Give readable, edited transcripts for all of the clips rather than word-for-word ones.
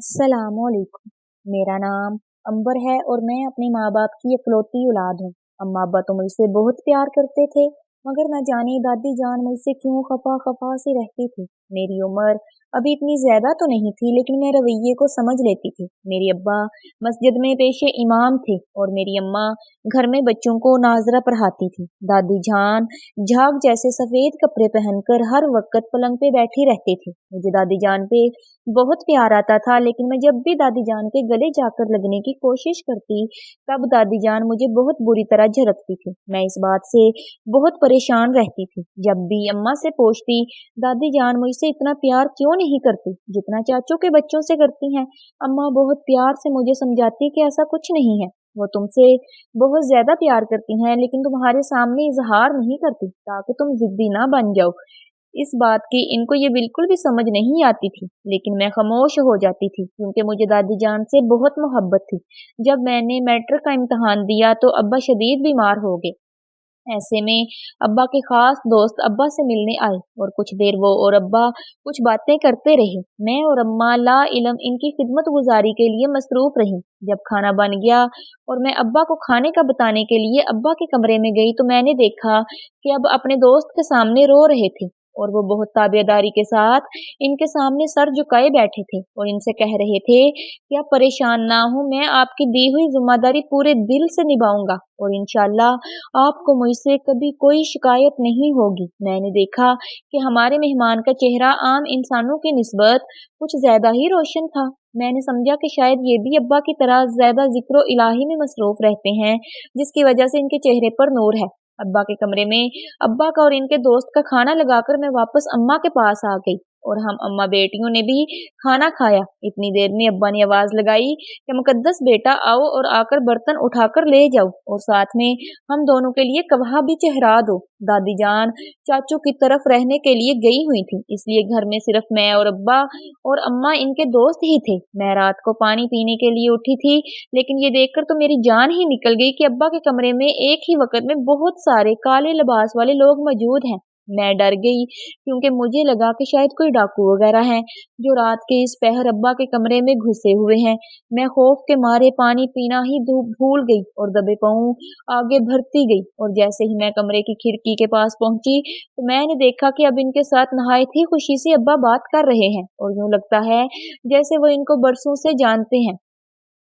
अस्सलामुअलैकुम। मेरा नाम अंबर है और मैं अपने माँ बाप की इकलौती औलाद हूँ। अम्मा अब्बा तो मुझसे बहुत प्यार करते थे, मगर न जाने दादी जान मुझसे क्यों खफा खफा से रहती थी। मेरी उम्र अभी इतनी ज्यादा तो नहीं थी, लेकिन मैं रवैये को समझ लेती थी। मेरे अब्बा मस्जिद में पेशे इमाम थे और मेरी अम्मा घर में बच्चों को नाजरा पढ़ाती थी। दादी जान झाग जैसे सफेद कपड़े पहनकर हर वक्त पलंग पे बैठी रहती थी। मुझे दादी जान पे बहुत प्यार आता था, लेकिन मैं जब भी दादी जान के गले जाकर लगने की कोशिश करती, तब दादी जान मुझे बहुत बुरी तरह झिड़कती थी। मैं इस बात से बहुत परेशान रहती थी। जब भी अम्मा से पूछती, दादी जान मुझसे इतना प्यार क्यों नहीं करती जितना चाचू के बच्चों से करती हैं। अम्मा बहुत प्यार से मुझे समझाती कि ऐसा कुछ नहीं है, वो तुमसे बहुत ज्यादा प्यार करती हैं, लेकिन तुम्हारे सामने इजहार नहीं करती ताकि तुम जिद्दी ना बन जाओ। इस बात की इनको ये बिल्कुल भी समझ नहीं आती थी, लेकिन मैं खामोश हो जाती थी क्योंकि मुझे दादी जान से बहुत मोहब्बत थी। जब मैंने मैट्रिक का इम्तिहान दिया तो अब्बा शदीद बीमार हो गए। ऐसे में अब्बा के खास दोस्त अब्बा से मिलने आए और कुछ देर वो और अब्बा कुछ बातें करते रहे। मैं और अम्मा ला इलम इनकी खिदमत गुजारी के लिए मसरूफ रही। जब खाना बन गया और मैं अब्बा को खाने का बताने के लिए अब्बा के कमरे में गई, तो मैंने देखा कि अब अपने दोस्त के सामने रो रहे थे और वो बहुत ताबेदारी के साथ इनके सामने सर झुकाए बैठे थे और इनसे कह रहे थे कि आप परेशान ना हो, मैं आपकी दी हुई जिम्मेदारी पूरे दिल से निभाऊंगा और इंशाल्लाह आपको मुझसे कभी कोई शिकायत नहीं होगी। मैंने देखा कि हमारे मेहमान का चेहरा आम इंसानों की निस्बत कुछ ज्यादा ही रोशन था। मैंने समझा कि शायद ये भी अब्बा की तरह ज्यादा जिक्र इलाही में मसरूफ रहते हैं, जिसकी वजह से इनके चेहरे पर नूर है। अब्बा के कमरे में अब्बा का और इनके दोस्त का खाना लगाकर मैं वापस अम्मा के पास आ गई और हम अम्मा बेटियों ने भी खाना खाया। इतनी देर में अब्बा ने आवाज लगाई कि मुकद्दस बेटा आओ और आकर बर्तन उठाकर ले जाओ और साथ में हम दोनों के लिए कबाब भी चढ़ा दो। दादी जान चाचू की तरफ रहने के लिए गई हुई थी, इसलिए घर में सिर्फ मैं और अब्बा और अम्मा इनके दोस्त ही थे। मैं रात को पानी पीने के लिए उठी थी, लेकिन ये देखकर तो मेरी जान ही निकल गई कि अब्बा के कमरे में एक ही वक्त में बहुत सारे काले लिबास वाले लोग मौजूद हैं। मैं डर गई क्योंकि मुझे लगा कि शायद कोई डाकू वगैरह हैं जो रात के इस पहर अब्बा के कमरे में घुसे हुए हैं। मैं खौफ के मारे पानी पीना ही भूल गई और दबे पांव आगे बढ़ती गई और जैसे ही मैं कमरे की खिड़की के पास पहुंची, तो मैंने देखा कि अब इनके साथ नहायत ही खुशी से अब्बा बात कर रहे हैं और यूं लगता है जैसे वो इनको बरसों से जानते हैं।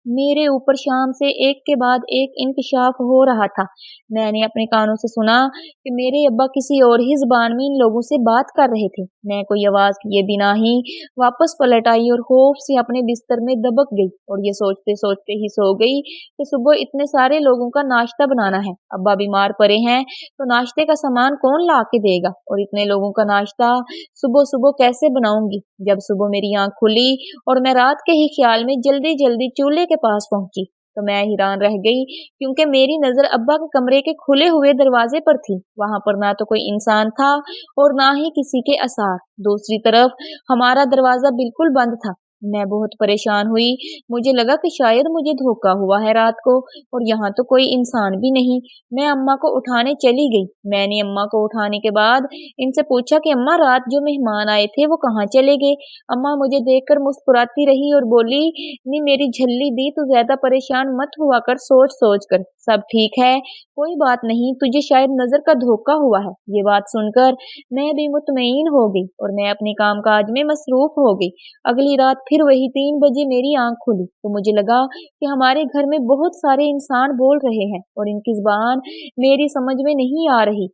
मेरे ऊपर शाम से एक के बाद एक इंकशाफ हो रहा था। मैंने अपने कानों से सुना कि मेरे अब्बा किसी और ही जुबान में इन लोगों से बात कर रहे थे। मैं कोई आवाज किए बिना ही वापस पलट आई और खौफ से अपने बिस्तर में दबक गई और ये सोचते सोचते ही सो गई कि सुबह इतने सारे लोगों का नाश्ता बनाना है। अब्बा बीमार पड़े हैं तो नाश्ते का सामान कौन ला के देगा और इतने लोगों का नाश्ता सुबह सुबह कैसे बनाऊंगी। जब सुबह मेरी आंख खुली और मैं रात के ही ख्याल में जल्दी जल्दी चूल्हे के पास पहुंची, तो मैं हैरान रह गई क्योंकि मेरी नजर अब्बा के कमरे के खुले हुए दरवाजे पर थी। वहां पर ना तो कोई इंसान था और ना ही किसी के आसार। दूसरी तरफ हमारा दरवाजा बिल्कुल बंद था। मैं बहुत परेशान हुई। मुझे लगा कि शायद मुझे धोखा हुआ है रात को और यहाँ तो कोई इंसान भी नहीं। मैं अम्मा को उठाने चली गई। मैंने अम्मा को उठाने के बाद इनसे पूछा कि अम्मा रात जो मेहमान आए थे वो कहाँ चले गए। अम्मा मुझे देखकर मुस्कुराती रही और बोली, नी मेरी झल्ली दी, तू ज्यादा परेशान मत हुआ कर, सोच सोच कर सब ठीक है, कोई बात नहीं, तुझे शायद नजर का धोखा हुआ है। ये बात सुनकर मैं भी मुतमईन हो गई और मैं अपने काम काज में मसरूफ हो गई। अगली रात फिर वही 3 बजे मेरी आंख खुली तो मुझे लगा कि हमारे घर में बहुत सारे इंसान बोल रहे हैं और इनकी जुबान मेरी समझ में नहीं आ रही।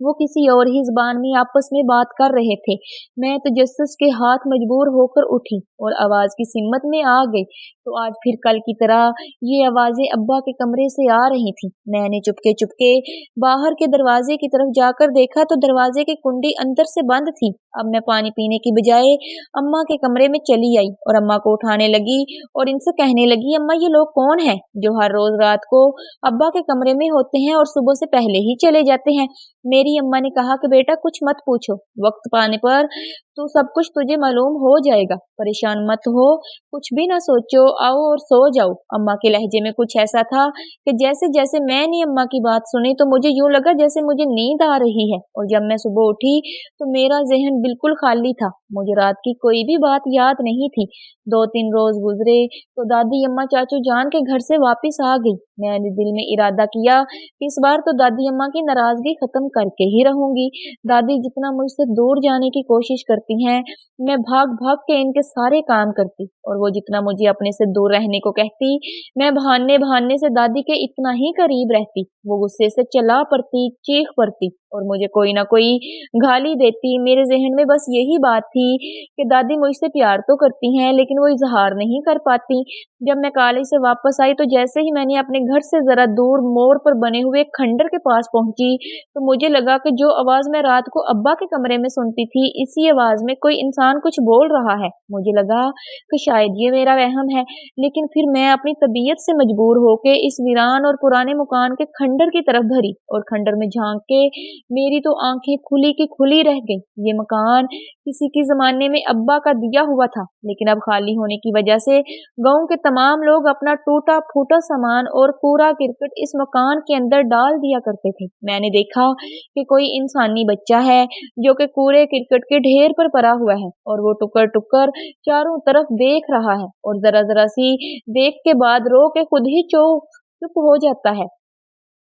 वो किसी और ही ज़बान में आपस में बात कर रहे थे। मैं तजस्सुस के हाथ मजबूर होकर उठी और आवाज की सिमत में आ गई, तो आज फिर कल की तरह ये आवाजें अब्बा के कमरे से आ रही थी। मैंने चुपके चुपके बाहर के दरवाजे की तरफ जाकर देखा तो दरवाजे की कुंडी अंदर से बंद थी। अब मैं पानी पीने की बजाय अम्मा के कमरे में चली आई और अम्मा को उठाने लगी और इनसे कहने लगी, अम्मा ये लोग कौन है जो हर रोज रात को अब्बा के कमरे में होते हैं और सुबह से पहले ही चले जाते हैं। मेरी ही अम्मा ने कहा कि बेटा कुछ मत पूछो, वक्त पाने पर तो सब कुछ तुझे मालूम हो जाएगा, परेशान मत हो, कुछ भी ना सोचो, आओ और सो जाओ। अम्मा के लहजे में कुछ ऐसा था कि जैसे जैसे मैंने अम्मा की बात सुनी तो मुझे यूं लगा जैसे मुझे नींद आ रही है। और जब मैं सुबह उठी तो मेरा जहन बिल्कुल खाली था, मुझे रात की कोई भी बात याद नहीं थी। 2-3 रोज गुजरे तो दादी अम्मा चाचू जान के घर से वापस आ गई। मैंने दिल में इरादा किया कि इस बार तो दादी अम्मा की नाराजगी खत्म करके ही रहूंगी। दादी जितना मुझसे दूर जाने की कोशिश करती हैं, मैं भाग भाग के इनके सारे काम करती, और वो जितना मुझे अपने से दूर रहने को कहती, मैं बहाने बहाने से दादी के इतना ही करीब रहती। वो गुस्से से चिल्ला पड़ती, चीख पड़ती और मुझे कोई ना कोई गाली देती। मेरे जहन में बस यही बात थी कि दादी मुझसे प्यार तो करती हैं लेकिन वो इजहार नहीं कर पाती। जब मैं कॉलेज से वापस आई तो जैसे ही मैंने अपने घर से जरा दूर मोड़ पर बने हुए एक खंडर के पास पहुंची तो मुझे लगा कि जो आवाज मैं रात को अब्बा के कमरे में सुनती थी, इसी आवाज में कोई इंसान कुछ बोल रहा है। मुझे लगा कि शायद ये मेरा वहम है, लेकिन फिर मैं अपनी तबीयत से मजबूर होके इस वीरान और पुराने मकान के खंडर की तरफ भरी और खंडर में झांक के मेरी तो आंखें खुली की खुली रह गई। ये मकान किसी के जमाने में अब्बा का दिया हुआ था, लेकिन अब खाली होने की वजह से गांव के तमाम लोग अपना टूटा फूटा सामान और कूड़ा करकट इस मकान के अंदर डाल दिया करते थे। मैंने देखा कि कोई इंसानी बच्चा है जो कि कूड़े करकट के ढेर पर पड़ा हुआ है और वो टुकर टुकर चारों तरफ देख रहा है और जरा जरा सी देख के बाद रो के खुद ही चुप हो जाता है।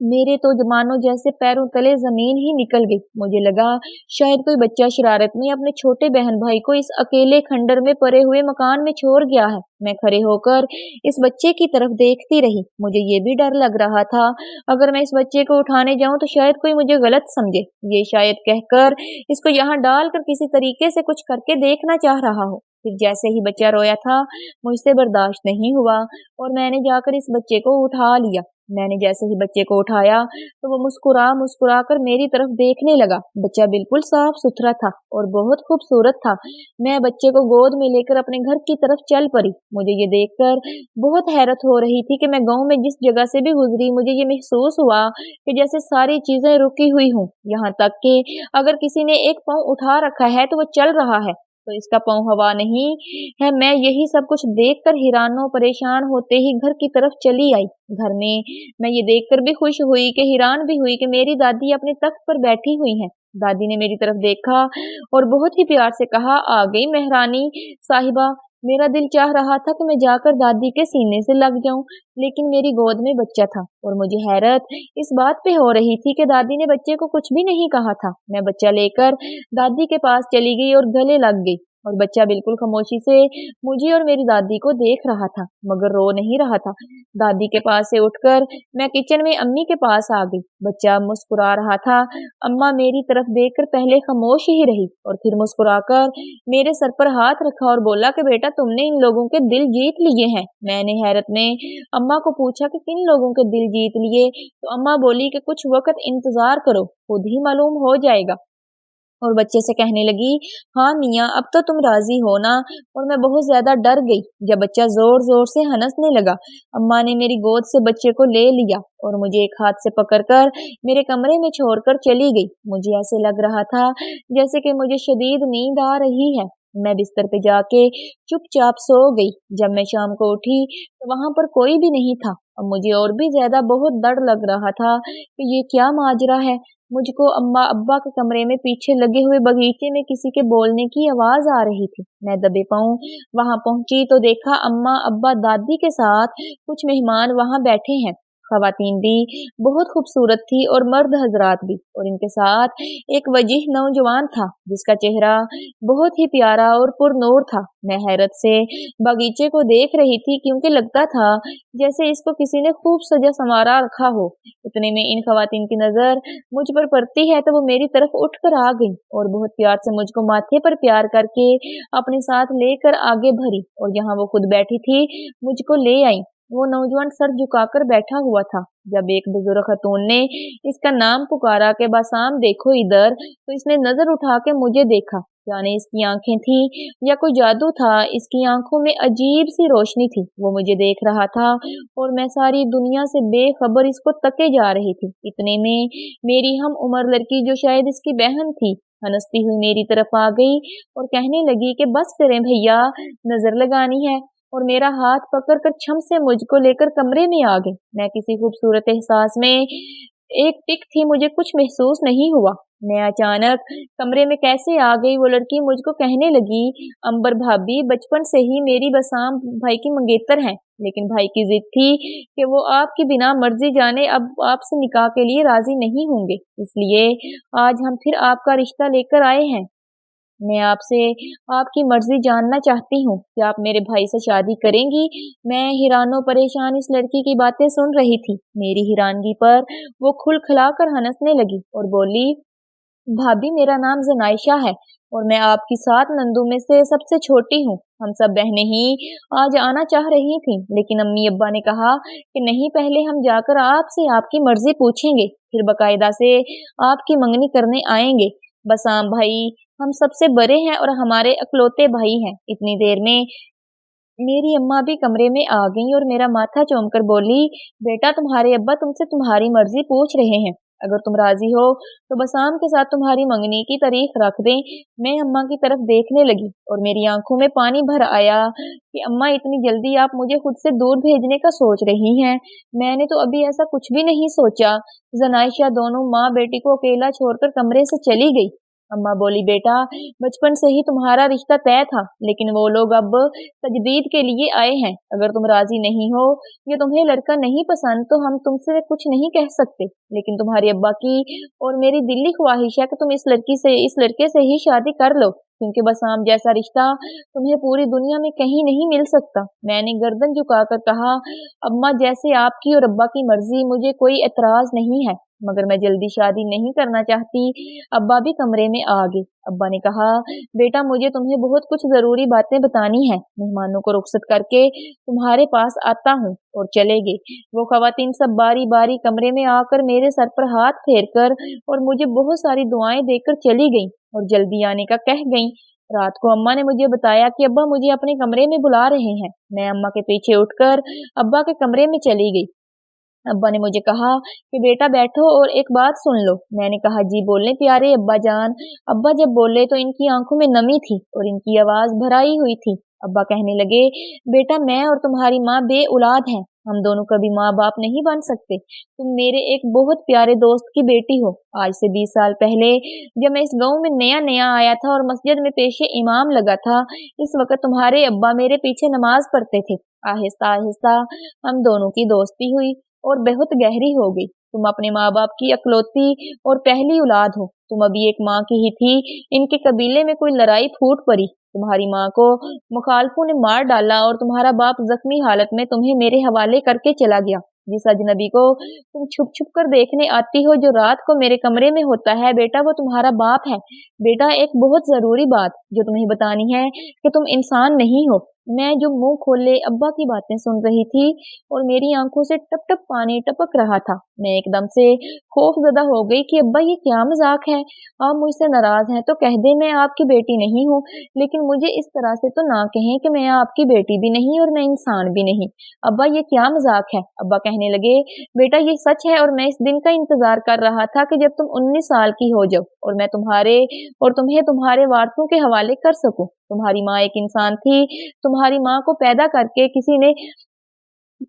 मेरे तो मानो जैसे पैरों तले जमीन ही निकल गई। मुझे लगा शायद कोई बच्चा शरारत में अपने छोटे बहन भाई को इस अकेले खंडर में पड़े हुए मकान में छोड़ गया है। मैं खड़े होकर इस बच्चे की तरफ देखती रही। मुझे ये भी डर लग रहा था अगर मैं इस बच्चे को उठाने जाऊं तो शायद कोई मुझे गलत समझे, ये शायद कहकर इसको यहाँ डालकर किसी तरीके से कुछ करके देखना चाह रहा हो। फिर जैसे ही बच्चा रोया था मुझसे बर्दाश्त नहीं हुआ और मैंने जाकर इस बच्चे को उठा लिया। मैंने जैसे ही बच्चे को उठाया तो वो मुस्कुरा मुस्कुरा कर मेरी तरफ देखने लगा। बच्चा बिल्कुल साफ सुथरा था और बहुत खूबसूरत था। मैं बच्चे को गोद में लेकर अपने घर की तरफ चल पड़ी। मुझे ये देखकर बहुत हैरत हो रही थी कि मैं गांव में जिस जगह से भी गुजरी मुझे ये महसूस हुआ कि जैसे सारी चीजें रुकी हुई हूँ, यहाँ तक कि अगर किसी ने एक पाँव उठा रखा है तो वो चल रहा है, तो इसका पाँव हवा नहीं है। मैं यही सब कुछ देखकर हैरानो परेशान होते ही घर की तरफ चली आई। घर में मैं ये देखकर भी खुश हुई कि हैरान भी हुई कि मेरी दादी अपने तख्त पर बैठी हुई हैं। दादी ने मेरी तरफ देखा और बहुत ही प्यार से कहा, आ गई मेहरानी साहिबा। मेरा दिल चाह रहा था कि मैं जाकर दादी के सीने से लग जाऊं, लेकिन मेरी गोद में बच्चा था और मुझे हैरत इस बात पे हो रही थी कि दादी ने बच्चे को कुछ भी नहीं कहा था। मैं बच्चा लेकर दादी के पास चली गई और गले लग गई और बच्चा बिल्कुल खामोशी से मुझे और मेरी दादी को देख रहा था मगर रो नहीं रहा था। दादी के पास से उठकर मैं किचन में अम्मी के पास आ गई। बच्चा मुस्कुरा रहा था। अम्मा मेरी तरफ देखकर पहले खामोश ही रही और फिर मुस्कुराकर मेरे सर पर हाथ रखा और बोला कि बेटा तुमने इन लोगों के दिल जीत लिए हैं। मैंने हैरत में अम्मा को पूछा कि किन लोगों के दिल जीत लिए, तो अम्मा बोली कि कुछ वक्त इंतजार करो, खुद ही मालूम हो जाएगा। और बच्चे से कहने लगी, हाँ मियाँ अब तो तुम राजी हो ना। और मैं बहुत ज्यादा डर गई जब बच्चा जोर जोर से हंसने लगा। अम्मा ने मेरी गोद से बच्चे को ले लिया और मुझे एक हाथ से पकड़कर मेरे कमरे में छोड़कर चली गई। मुझे ऐसे लग रहा था जैसे कि मुझे शदीद नींद आ रही है। मैं बिस्तर पे जाके चुपचाप सो गई। जब मैं शाम को उठी तो वहां पर कोई भी नहीं था और मुझे और भी ज्यादा बहुत डर लग रहा था कि ये क्या माजरा है। मुझको अम्मा अब्बा के कमरे में पीछे लगे हुए बगीचे में किसी के बोलने की आवाज आ रही थी। मैं दबे पाँव वहां पहुंची तो देखा अम्मा अब्बा दादी के साथ कुछ मेहमान वहां बैठे हैं। खवातीन भी बहुत खूबसूरत थी और मर्द हजरात भी, और इनके साथ एक वजीह नौजवान था जिसका चेहरा बहुत ही प्यारा और पुरनूर था। मैं हैरत से बगीचे को देख रही थी क्योंकि लगता था जैसे इसको किसी ने खूब सजा संवारा रखा हो। इतने में इन खवातीन की नजर मुझ पर पड़ती है तो वो मेरी तरफ उठकर आ गई और बहुत प्यार से मुझको माथे पर प्यार करके अपने साथ लेकर आगे भरी और जहाँ वो खुद बैठी थी मुझको ले आई। वो नौजवान सर झुकाकर बैठा हुआ था। जब एक बुजुर्ग खतून ने इसका नाम पुकारा कि बासाम देखो इधर, तो इसने नजर उठा के मुझे देखा। जाने इसकी आंखें थी या कोई जादू था, इसकी आंखों में अजीब सी रोशनी थी। वो मुझे देख रहा था और मैं सारी दुनिया से बेखबर इसको तके जा रही थी। इतने में मेरी हम उम्र लड़की, जो शायद इसकी बहन थी, हंसती हुई मेरी तरफ आ गई और कहने लगी कि बस करें भैया, नजर लगानी है, और मेरा हाथ पकड़कर छम से मुझको लेकर कमरे में आ गई। मैं किसी खूबसूरत एहसास में एक टिक थी, मुझे कुछ महसूस नहीं हुआ। मैं अचानक कमरे में कैसे आ गई, वो लड़की मुझको कहने लगी, अंबर भाभी बचपन से ही मेरी बसाम भाई की मंगेतर हैं, लेकिन भाई की जिद थी कि वो आपकी बिना मर्जी जाने अब आपसे निकाह के लिए राजी नहीं होंगे, इसलिए आज हम फिर आपका रिश्ता लेकर आए हैं। मैं आपसे आपकी मर्जी जानना चाहती हूँ कि आप मेरे भाई से शादी करेंगी। मैं हैरानो परेशान इस लड़की की बातें सुन रही थी। मेरी हैरानगी पर वो खुलखलाकर हंसने लगी और बोली, भाभी मेरा नाम जनाइशा है और मैं आपकी 7 नंदों में से सबसे छोटी हूँ। हम सब बहनें ही आज आना चाह रही थीं, लेकिन अम्मी अब्बा ने कहा कि नहीं, पहले हम जाकर आपसे आपकी मर्जी पूछेंगे, फिर बकायदा से आपकी मंगनी करने आएंगे। बसाम भाई हम सबसे बड़े हैं और हमारे अकलौते भाई हैं। इतनी देर में मेरी अम्मा भी कमरे में आ गई और मेरा माथा चूमकर बोली, बेटा तुम्हारे अब्बा तुमसे तुम्हारी मर्जी पूछ रहे हैं, अगर तुम राजी हो तो बसाम के साथ तुम्हारी मंगनी की तारीख रख दें। मैं अम्मा की तरफ देखने लगी और मेरी आंखों में पानी भर आया कि अम्मा इतनी जल्दी आप मुझे खुद से दूर भेजने का सोच रही हैं। मैंने तो अभी ऐसा कुछ भी नहीं सोचा। जनाइशा दोनों माँ बेटी को अकेला छोड़कर कमरे से चली गई। अम्मा बोली, बेटा बचपन से ही तुम्हारा रिश्ता तय था, लेकिन वो लोग अब तजदीद के लिए आए हैं। अगर तुम राजी नहीं हो या तुम्हें लड़का नहीं पसंद तो हम तुमसे कुछ नहीं कह सकते, लेकिन तुम्हारे अब्बा की और मेरी दिली ख्वाहिश है कि तुम इस लड़के से ही शादी कर लो, क्योंकि बसाम जैसा रिश्ता तुम्हें पूरी दुनिया में कहीं नहीं मिल सकता। मैंने गर्दन झुकाकर कहा, अम्मा जैसे आपकी और अब्बा की मर्जी, मुझे कोई एतराज नहीं है, मगर मैं जल्दी शादी नहीं करना चाहती। अब्बा भी कमरे में आ गए। अब्बा ने कहा, बेटा मुझे तुम्हें बहुत कुछ जरूरी बातें बतानी है। मेहमानों को रुखसत करके तुम्हारे पास आता हूँ, और चले गए। वो खवातीन सब बारी बारी कमरे में आकर मेरे सर पर हाथ फेरकर और मुझे बहुत सारी दुआएं देकर चली गईं और जल्दी आने का कह गईं। रात को अम्मा ने मुझे बताया कि अब्बा मुझे अपने कमरे में बुला रहे हैं। मैं अम्मा के पीछे उठकर अब्बा के कमरे में चली गई। अब्बा ने मुझे कहा कि बेटा बैठो और एक बात सुन लो। मैंने कहा, जी बोलें प्यारे अब्बा जान। अब्बा जब बोले तो इनकी आंखों में नमी थी और इनकी आवाज भराई हुई थी। अब्बा कहने लगे, बेटा मैं और तुम्हारी माँ बे औलाद हैं, हम दोनों कभी माँ बाप नहीं बन सकते। तुम मेरे एक बहुत प्यारे दोस्त की बेटी हो। आज से 20 साल पहले जब मैं इस गांव में नया नया आया था और मस्जिद में पेशे इमाम लगा था, इस वक्त तुम्हारे अब्बा मेरे पीछे नमाज पढ़ते थे। आहिस्ता आहिस्ता हम दोनों की दोस्ती हुई और बहुत गहरी हो गई। तुम अपने माँ बाप की अकलौती और पहली औलाद हो। तुम अभी एक माँ की ही थी। इनके कबीले में कोई लड़ाई फूट पड़ी, तुम्हारी माँ को मुखालफों ने मार डाला और तुम्हारा बाप जख्मी हालत में तुम्हें मेरे हवाले करके चला गया। जिस अजनबी को तुम छुप छुप कर देखने आती हो, जो रात को मेरे कमरे में होता है, बेटा वो तुम्हारा बाप है। बेटा एक बहुत जरूरी बात जो तुम्हें बतानी है कि तुम इंसान नहीं हो। मैं जो मुंह खोले अब्बा की बातें सुन रही थी और मेरी आंखों से टप टप पानी टपक रहा था। मैं एकदम से खौफजदा हो गई कि अब्बा ये क्या मजाक है। आप मुझसे नाराज हैं तो कह दे मैं आपकी बेटी नहीं हूँ, लेकिन मुझे इस तरह से तो ना कहें कि मैं आपकी बेटी भी नहीं और मैं इंसान भी नहीं। अब्बा ये क्या मजाक है। अब्बा कहने लगे, बेटा ये सच है और मैं इस दिन का इंतजार कर रहा था कि जब तुम 19 साल की हो जाओ और मैं तुम्हें तुम्हारे वारसों के हवाले कर सकूं। तुम्हारी माँ एक इंसान थी। तुम्हारी माँ को पैदा करके किसी ने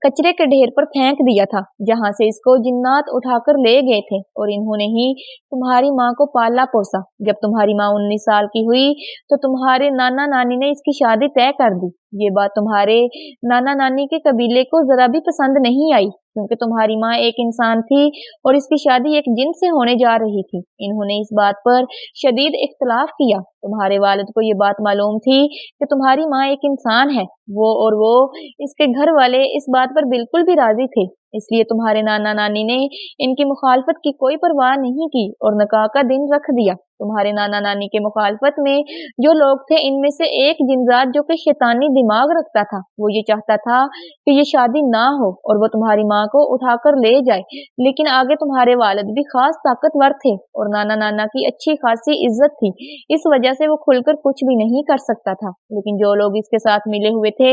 कचरे के ढेर पर फेंक दिया था, जहां से इसको जिन्नात उठाकर ले गए थे, और इन्होंने ही तुम्हारी माँ को पाला पोसा। जब तुम्हारी माँ 19 साल की हुई तो तुम्हारे नाना नानी ने इसकी शादी तय कर दी। ये बात तुम्हारे नाना नानी के कबीले को जरा भी पसंद नहीं आई, क्योंकि तुम्हारी माँ एक इंसान थी और इसकी शादी एक जिन से होने जा रही थी। इन्होंने इस बात पर शदीद इख्तलाफ किया। तुम्हारे वालिद को ये बात मालूम थी कि तुम्हारी माँ एक इंसान है। वो इसके घर वाले इस बात पर बिल्कुल भी राजी थे। اس لیے تمہارے نانا نانی نے ان کی مخالفت کی کوئی پرواہ نہیں کی اور نکاح کا دن رکھ دیا۔ تمہارے نانا نانی کے مخالفت میں جو لوگ تھے، ان میں سے ایک جنزات جو کہ شیطانی دماغ رکھتا تھا، وہ یہ چاہتا تھا کہ یہ شادی نہ ہو اور وہ تمہاری ماں کو اٹھا کر لے جائے، لیکن آگے تمہارے والد بھی خاص طاقتور تھے اور نانا نانا کی اچھی خاصی عزت تھی، اس وجہ سے وہ کھل کر کچھ بھی نہیں کر سکتا تھا۔ لیکن جو لوگ اس کے ساتھ ملے ہوئے تھے،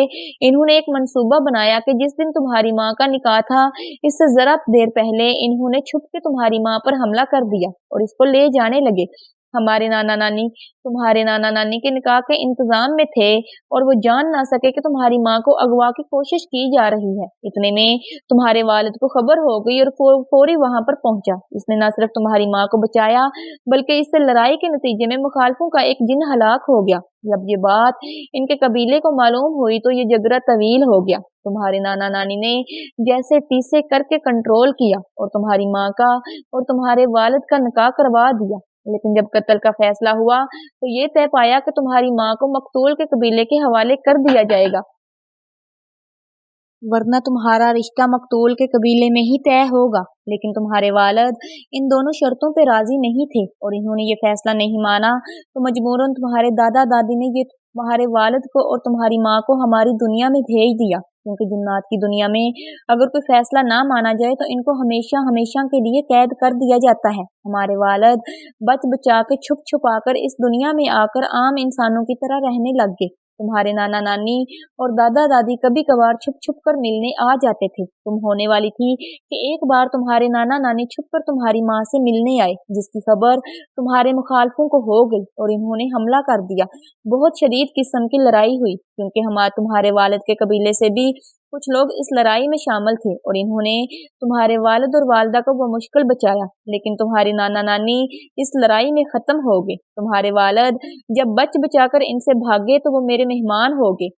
انہوں نے ایک منصوبہ بنایا کہ جس دن تمہاری ماں کا نکاح تھا، اس سے ذرا دیر پہلے انہوں نے چھپ کے تمہاری ماں پر حملہ کر دیا اور اس کو لے جانے لگے۔ ہمارے نانا نانی تمہارے نانا نانی کے نکاح کے انتظام میں تھے اور وہ جان نہ سکے کہ تمہاری ماں کو اغوا کی کوشش کی جا رہی ہے۔ اتنے میں تمہارے والد کو خبر ہو گئی اور فوری وہاں پر پہنچا۔ اس نے نہ صرف تمہاری ماں کو بچایا بلکہ اس سے لڑائی کے نتیجے میں مخالفوں کا ایک جن ہلاک ہو گیا۔ جب یہ بات ان کے قبیلے کو معلوم ہوئی تو یہ جھگڑا طویل ہو گیا۔ تمہارے نانا نانی نے جیسے تیسے کر کے کنٹرول کیا اور تمہاری ماں کا اور تمہارے والد کا نکاح کروا دیا، لیکن جب قتل کا فیصلہ ہوا تو یہ طے پایا کہ تمہاری ماں کو مقتول کے قبیلے کے حوالے کر دیا جائے گا، ورنہ تمہارا رشتہ مقتول کے قبیلے میں ہی طے ہوگا۔ لیکن تمہارے والد ان دونوں شرطوں پہ راضی نہیں تھے اور انہوں نے یہ فیصلہ نہیں مانا تو مجبوراً تمہارے دادا دادی نے یہ تمہارے والد کو اور تمہاری ماں کو ہماری دنیا میں بھیج دیا، کیونکہ جنات کی دنیا میں اگر کوئی فیصلہ نہ مانا جائے تو ان کو ہمیشہ ہمیشہ کے لیے قید کر دیا جاتا ہے۔ ہمارے والد بچ بچا کے چھپ چھپا کر اس دنیا میں آ کر عام انسانوں کی طرح رہنے لگ گئے۔ تمہارے نانا نانی اور دادا دادی کبھی کبھار چھپ چھپ کر ملنے آ جاتے تھے۔ تم ہونے والی تھی کہ ایک بار تمہارے نانا نانی چھپ کر تمہاری ماں سے ملنے آئے، جس کی خبر تمہارے مخالفوں کو ہو گئی اور انہوں نے حملہ کر دیا۔ بہت شدید قسم کی لڑائی ہوئی، کیونکہ تمہارے والد کے قبیلے سے بھی کچھ لوگ اس لڑائی میں شامل تھے اور انہوں نے تمہارے والد اور والدہ کو بمشکل بچایا، لیکن تمہارے نانا نانی اس لڑائی میں ختم ہو گئے۔ تمہارے والد جب بچ بچا کر ان سے بھاگے تو وہ میرے مہمان ہو گئے،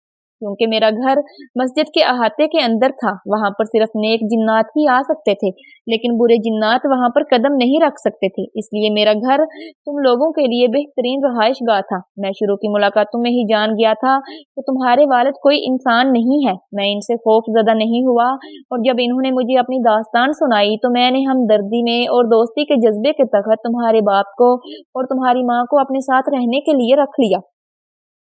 کیونکہ میرا گھر مسجد کے احاطے کے اندر تھا، وہاں پر صرف نیک جنات ہی آ سکتے تھے، لیکن برے جنات وہاں پر قدم نہیں رکھ سکتے تھے، اس لیے میرا گھر تم لوگوں کے لیے بہترین رہائش گاہ تھا۔ میں شروع کی ملاقاتوں میں ہی جان گیا تھا کہ تمہارے والد کوئی انسان نہیں ہے۔ میں ان سے خوف زدہ نہیں ہوا اور جب انہوں نے مجھے اپنی داستان سنائی تو میں نے ہمدردی میں اور دوستی کے جذبے کے تحت تمہارے باپ کو اور تمہاری ماں کو اپنے ساتھ رہنے کے لیے رکھ لیا۔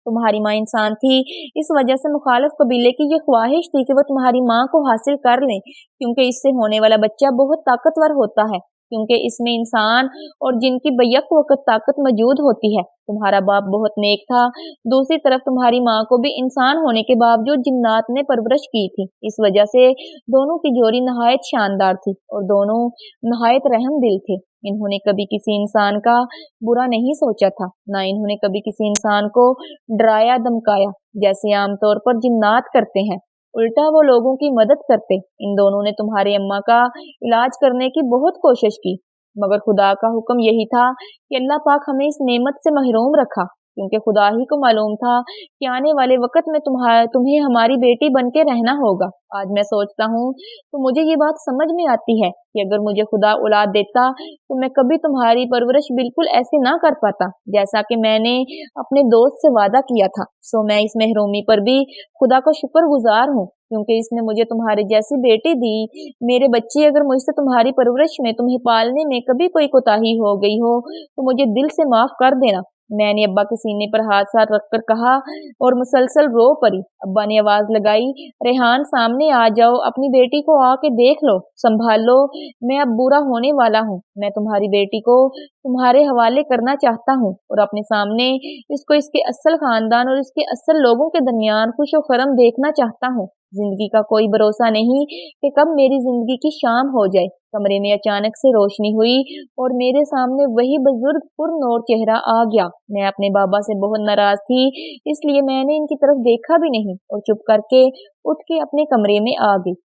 تمہاری ماں انسان تھی، اس وجہ سے مخالف قبیلے کی یہ خواہش تھی کہ وہ تمہاری ماں کو حاصل کر لیں، کیونکہ اس سے ہونے والا بچہ بہت طاقتور ہوتا ہے، کیونکہ اس میں انسان اور جن کی بیک وقت طاقت موجود ہوتی ہے۔ تمہارا باپ بہت نیک تھا، دوسری طرف تمہاری ماں کو بھی انسان ہونے کے باوجود جنات نے پرورش کی تھی، اس وجہ سے دونوں کی جوڑی نہایت شاندار تھی اور دونوں نہایت رحم دل تھے۔ انہوں نے کبھی کسی انسان کا برا نہیں سوچا تھا، نہ انہوں نے کبھی کسی انسان کو ڈرایا دھمکایا جیسے عام طور پر جنات کرتے ہیں، الٹا وہ لوگوں کی مدد کرتے۔ ان دونوں نے تمہارے اماں کا علاج کرنے کی بہت کوشش کی، مگر خدا کا حکم یہی تھا کہ اللہ پاک ہمیں اس نعمت سے محروم رکھا، کیونکہ خدا ہی کو معلوم تھا کہ آنے والے وقت میں تمہیں ہماری بیٹی بن کے رہنا ہوگا۔ آج میں سوچتا ہوں تو مجھے یہ بات سمجھ میں آتی ہے کہ اگر مجھے خدا اولاد دیتا تو میں کبھی تمہاری پرورش بالکل ایسے نہ کر پاتا جیسا کہ میں نے اپنے دوست سے وعدہ کیا تھا۔ سو میں اس محرومی پر بھی خدا کا شکر گزار ہوں، کیونکہ اس نے مجھے تمہارے جیسی بیٹی دی۔ میرے بچے، اگر مجھ سے تمہاری پرورش میں تمہیں پالنے میں کبھی کوئی کوتاہی ہو گئی ہو تو مجھے دل سے معاف کر دینا۔ میں نے ابا کے سینے پر ہاتھ رکھ کر کہا اور مسلسل رو پڑی۔ ابا نے آواز لگائی، ریحان سامنے آ جاؤ، اپنی بیٹی کو آ کے دیکھ لو، سنبھال لو، میں اب بوڑھا ہونے والا ہوں۔ میں تمہاری بیٹی کو تمہارے حوالے کرنا چاہتا ہوں اور اپنے سامنے اس کو اس کے اصل خاندان اور اس کے اصل لوگوں کے درمیان خوش و خرم دیکھنا چاہتا ہوں۔ زندگی کا کوئی بھروسہ نہیں کہ کب میری زندگی کی شام ہو جائے۔ کمرے میں اچانک سے روشنی ہوئی اور میرے سامنے وہی بزرگ پر نور چہرہ آ گیا۔ میں اپنے بابا سے بہت ناراض تھی، اس لیے میں نے ان کی طرف دیکھا بھی نہیں اور چپ کر کے اٹھ کے اپنے کمرے میں آ گئی۔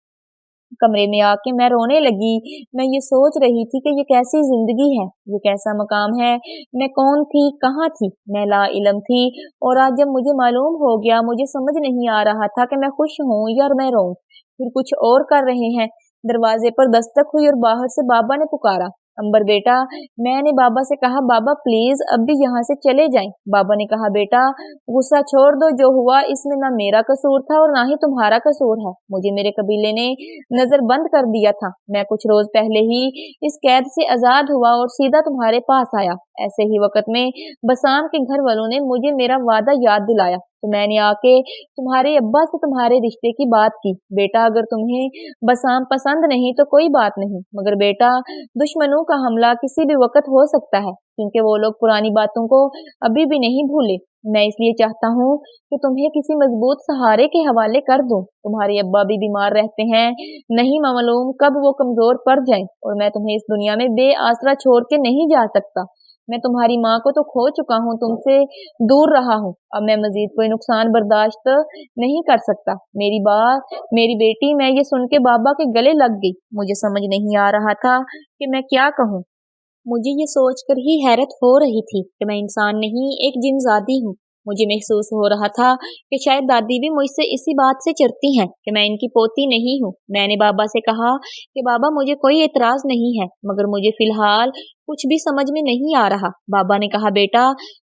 کمرے میں آ کے میں رونے لگی۔ میں یہ سوچ رہی تھی کہ یہ کیسی زندگی ہے، یہ کیسا مقام ہے، میں کون تھی، کہاں تھی، میں لا علم تھی، اور آج جب مجھے معلوم ہو گیا، مجھے سمجھ نہیں آ رہا تھا کہ میں خوش ہوں یا میں روؤں۔ پھر کچھ اور کر رہے ہیں۔ دروازے پر دستک ہوئی اور باہر سے بابا نے پکارا، अंबर बेटा, मैंने बाबा से कहा बाबा प्लीज अब भी यहाँ से चले जाएं। बाबा ने कहा बेटा गुस्सा छोड़ दो, जो हुआ इसमें ना मेरा कसूर था और ना ही तुम्हारा कसूर है। मुझे मेरे कबीले ने नजर बंद कर दिया था। मैं कुछ रोज पहले ही इस कैद से आजाद हुआ और सीधा तुम्हारे पास आया। ऐसे ही वक्त में बसाम के घर वालों ने मुझे मेरा वादा याद दिलाया, तो मैंने आके तुम्हारे अब्बा से तुम्हारे रिश्ते की बात की। बेटा अगर तुम्हें बसाम पसंद नहीं तो कोई बात नहीं, मगर बेटा दुश्मनों का हमला किसी भी वक्त हो सकता है, क्योंकि वो लोग पुरानी बातों को अभी भी नहीं भूले। मैं इसलिए चाहता हूँ कि तुम्हें किसी मजबूत सहारे के हवाले कर दूं। तुम्हारे अब्बा भी बीमार रहते हैं, नहीं मालूम कब वो कमजोर पड़ जाएं, और मैं तुम्हें इस दुनिया में बेआसरा छोड़ के नहीं जा सकता। मैं तुम्हारी माँ को तो खो चुका हूँ, तुमसे दूर रहा हूँ, अब मैं मजीद कोई नुकसान बर्दाश्त नहीं कर सकता। मेरी बात मेरी बेटी, मैं ये सुन के बाबा के गले लग गई। मुझे समझ नहीं आ रहा था कि मैं क्या कहूँ। मुझे ये सोचकर ही हैरत हो रही थी कि मैं इंसान नहीं एक जिनजादी हूँ। मुझे महसूस हो रहा था कि शायद दादी भी मुझसे इसी बात से चिढ़ती हैं कि मैं इनकी पोती नहीं हूँ। मैंने बाबा से कहा कि बाबा मुझे कोई एतराज नहीं है, मगर मुझे फिलहाल कुछ भी समझ में नहीं आ रहा। बाबा ने कहा बेटा